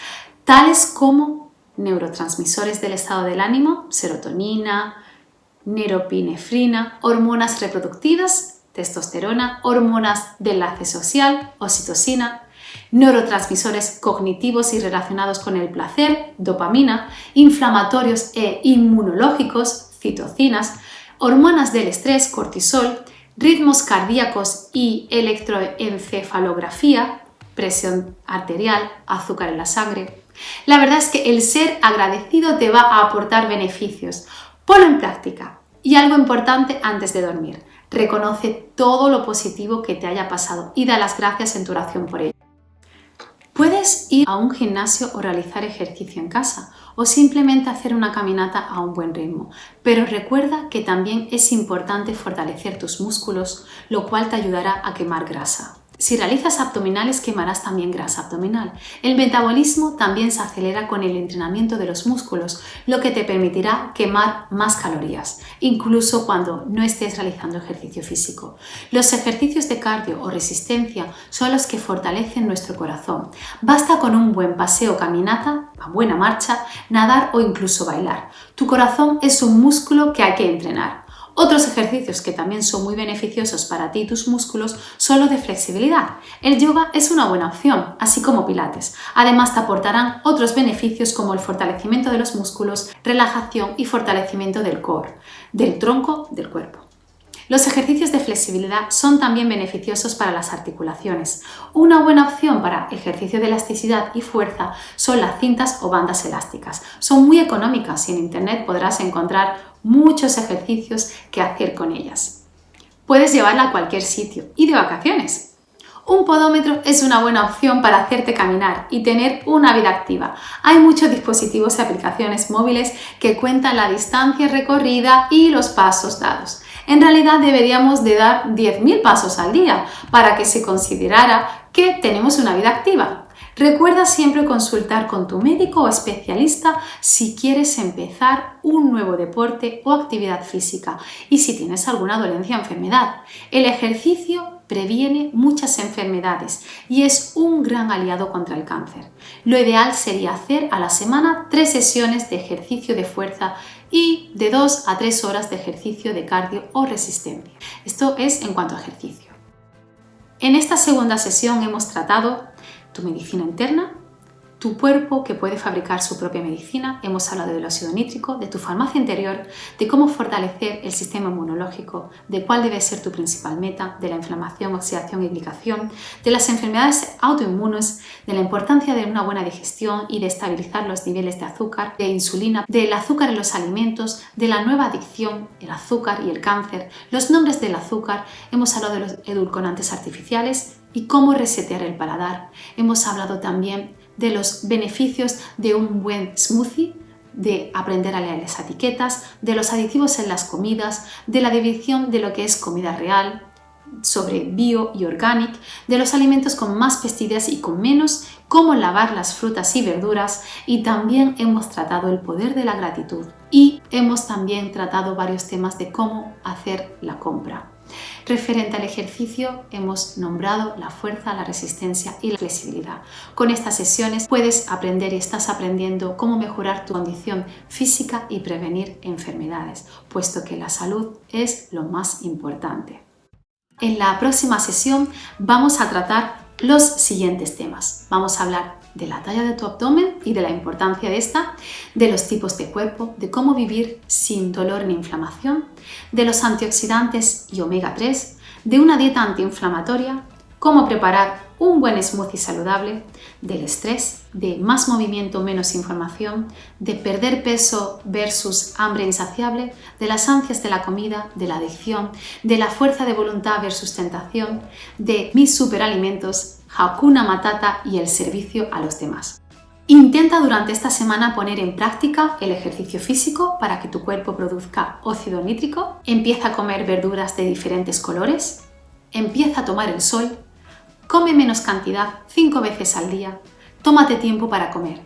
tales como neurotransmisores del estado del ánimo, serotonina, norepinefrina, hormonas reproductivas, testosterona, hormonas del enlace social, oxitocina, neurotransmisores cognitivos y relacionados con el placer, dopamina, inflamatorios e inmunológicos, citocinas, hormonas del estrés, cortisol, ritmos cardíacos y electroencefalografía, presión arterial, azúcar en la sangre. La verdad es que el ser agradecido te va a aportar beneficios. Ponlo en práctica. Y algo importante antes de dormir. Reconoce todo lo positivo que te haya pasado y da las gracias en tu oración por ello. Puedes ir a un gimnasio o realizar ejercicio en casa o simplemente hacer una caminata a un buen ritmo, pero recuerda que también es importante fortalecer tus músculos, lo cual te ayudará a quemar grasa. Si realizas abdominales, quemarás también grasa abdominal. El metabolismo también se acelera con el entrenamiento de los músculos, lo que te permitirá quemar más calorías, incluso cuando no estés realizando ejercicio físico. Los ejercicios de cardio o resistencia son los que fortalecen nuestro corazón. Basta con un buen paseo o caminata, a buena marcha, nadar o incluso bailar. Tu corazón es un músculo que hay que entrenar. Otros ejercicios que también son muy beneficiosos para ti y tus músculos son los de flexibilidad. El yoga es una buena opción, así como pilates. Además te aportarán otros beneficios como el fortalecimiento de los músculos, relajación y fortalecimiento del core, del tronco del cuerpo. Los ejercicios de flexibilidad son también beneficiosos para las articulaciones. Una buena opción para ejercicio de elasticidad y fuerza son las cintas o bandas elásticas. Son muy económicas y en internet podrás encontrar muchos ejercicios que hacer con ellas. Puedes llevarla a cualquier sitio y de vacaciones. Un podómetro es una buena opción para hacerte caminar y tener una vida activa. Hay muchos dispositivos y aplicaciones móviles que cuentan la distancia recorrida y los pasos dados. En realidad deberíamos de dar 10.000 pasos al día para que se considerara que tenemos una vida activa. Recuerda siempre consultar con tu médico o especialista si quieres empezar un nuevo deporte o actividad física y si tienes alguna dolencia o enfermedad. El ejercicio previene muchas enfermedades y es un gran aliado contra el cáncer. Lo ideal sería hacer a la semana 3 sesiones de ejercicio de fuerza y de 2 a 3 horas de ejercicio de cardio o resistencia. Esto es en cuanto a ejercicio. En esta segunda sesión hemos tratado tu medicina interna, tu cuerpo que puede fabricar su propia medicina, hemos hablado del óxido nítrico, de tu farmacia interior, de cómo fortalecer el sistema inmunológico, de cuál debe ser tu principal meta, de la inflamación, oxidación y glicación, de las enfermedades autoinmunes, de la importancia de una buena digestión y de estabilizar los niveles de azúcar, de insulina, del azúcar en los alimentos, de la nueva adicción, el azúcar y el cáncer, los nombres del azúcar, hemos hablado de los edulcorantes artificiales y cómo resetear el paladar. Hemos hablado también de los beneficios de un buen smoothie, de aprender a leer las etiquetas, de los aditivos en las comidas, de la división de lo que es comida real, sobre bio y organic, de los alimentos con más pesticidas y con menos, cómo lavar las frutas y verduras, y también hemos tratado el poder de la gratitud y hemos también tratado varios temas de cómo hacer la compra. Referente al ejercicio, hemos nombrado la fuerza, la resistencia y la flexibilidad. Con estas sesiones puedes aprender y estás aprendiendo cómo mejorar tu condición física y prevenir enfermedades, puesto que la salud es lo más importante. En la próxima sesión vamos a tratar los siguientes temas. Vamos a hablar de la talla de tu abdomen y de la importancia de esta, de los tipos de cuerpo, de cómo vivir sin dolor ni inflamación, de los antioxidantes y omega 3, de una dieta antiinflamatoria, cómo preparar un buen smoothie saludable, del estrés, de más movimiento, menos información, de perder peso versus hambre insaciable, de las ansias de la comida, de la adicción, de la fuerza de voluntad versus tentación, de mis superalimentos, Hakuna Matata y el servicio a los demás. Intenta durante esta semana poner en práctica el ejercicio físico para que tu cuerpo produzca óxido nítrico, empieza a comer verduras de diferentes colores, empieza a tomar el sol, come menos cantidad 5 veces al día, tómate tiempo para comer,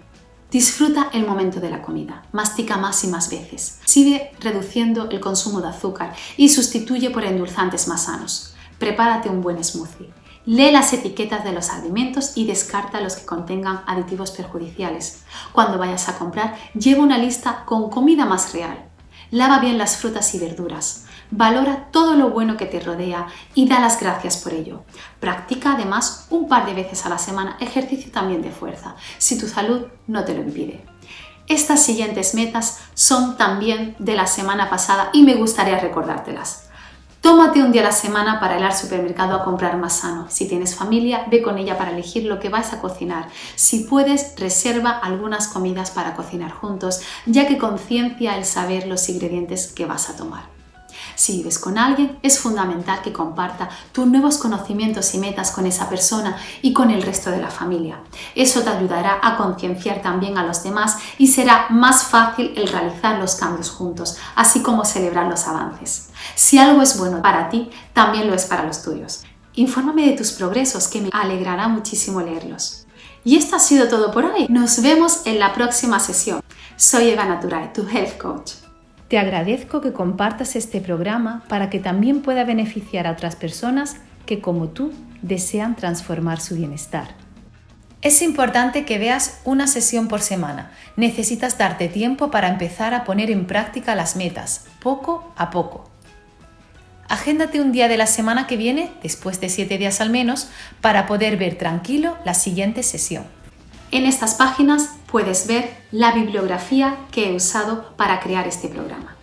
disfruta el momento de la comida, mastica más y más veces, sigue reduciendo el consumo de azúcar y sustituye por endulzantes más sanos, prepárate un buen smoothie. Lee las etiquetas de los alimentos y descarta los que contengan aditivos perjudiciales. Cuando vayas a comprar, lleva una lista con comida más real. Lava bien las frutas y verduras. Valora todo lo bueno que te rodea y da las gracias por ello. Practica además un par de veces a la semana ejercicio también de fuerza, si tu salud no te lo impide. Estas siguientes metas son también de la semana pasada y me gustaría recordártelas. Tómate un día a la semana para ir al supermercado a comprar más sano. Si tienes familia, ve con ella para elegir lo que vas a cocinar. Si puedes, reserva algunas comidas para cocinar juntos, ya que conciencia el saber los ingredientes que vas a tomar. Si vives con alguien, es fundamental que comparta tus nuevos conocimientos y metas con esa persona y con el resto de la familia. Eso te ayudará a concienciar también a los demás y será más fácil el realizar los cambios juntos, así como celebrar los avances. Si algo es bueno para ti, también lo es para los tuyos. Infórmame de tus progresos, que me alegrará muchísimo leerlos. Y esto ha sido todo por hoy. Nos vemos en la próxima sesión. Soy Eva Naturae, tu Health Coach. Te agradezco que compartas este programa para que también pueda beneficiar a otras personas que, como tú, desean transformar su bienestar. Es importante que veas una sesión por semana. Necesitas darte tiempo para empezar a poner en práctica las metas, poco a poco. Agéndate un día de la semana que viene, después de 7 días al menos, para poder ver tranquilo la siguiente sesión. En estas páginas puedes ver la bibliografía que he usado para crear este programa.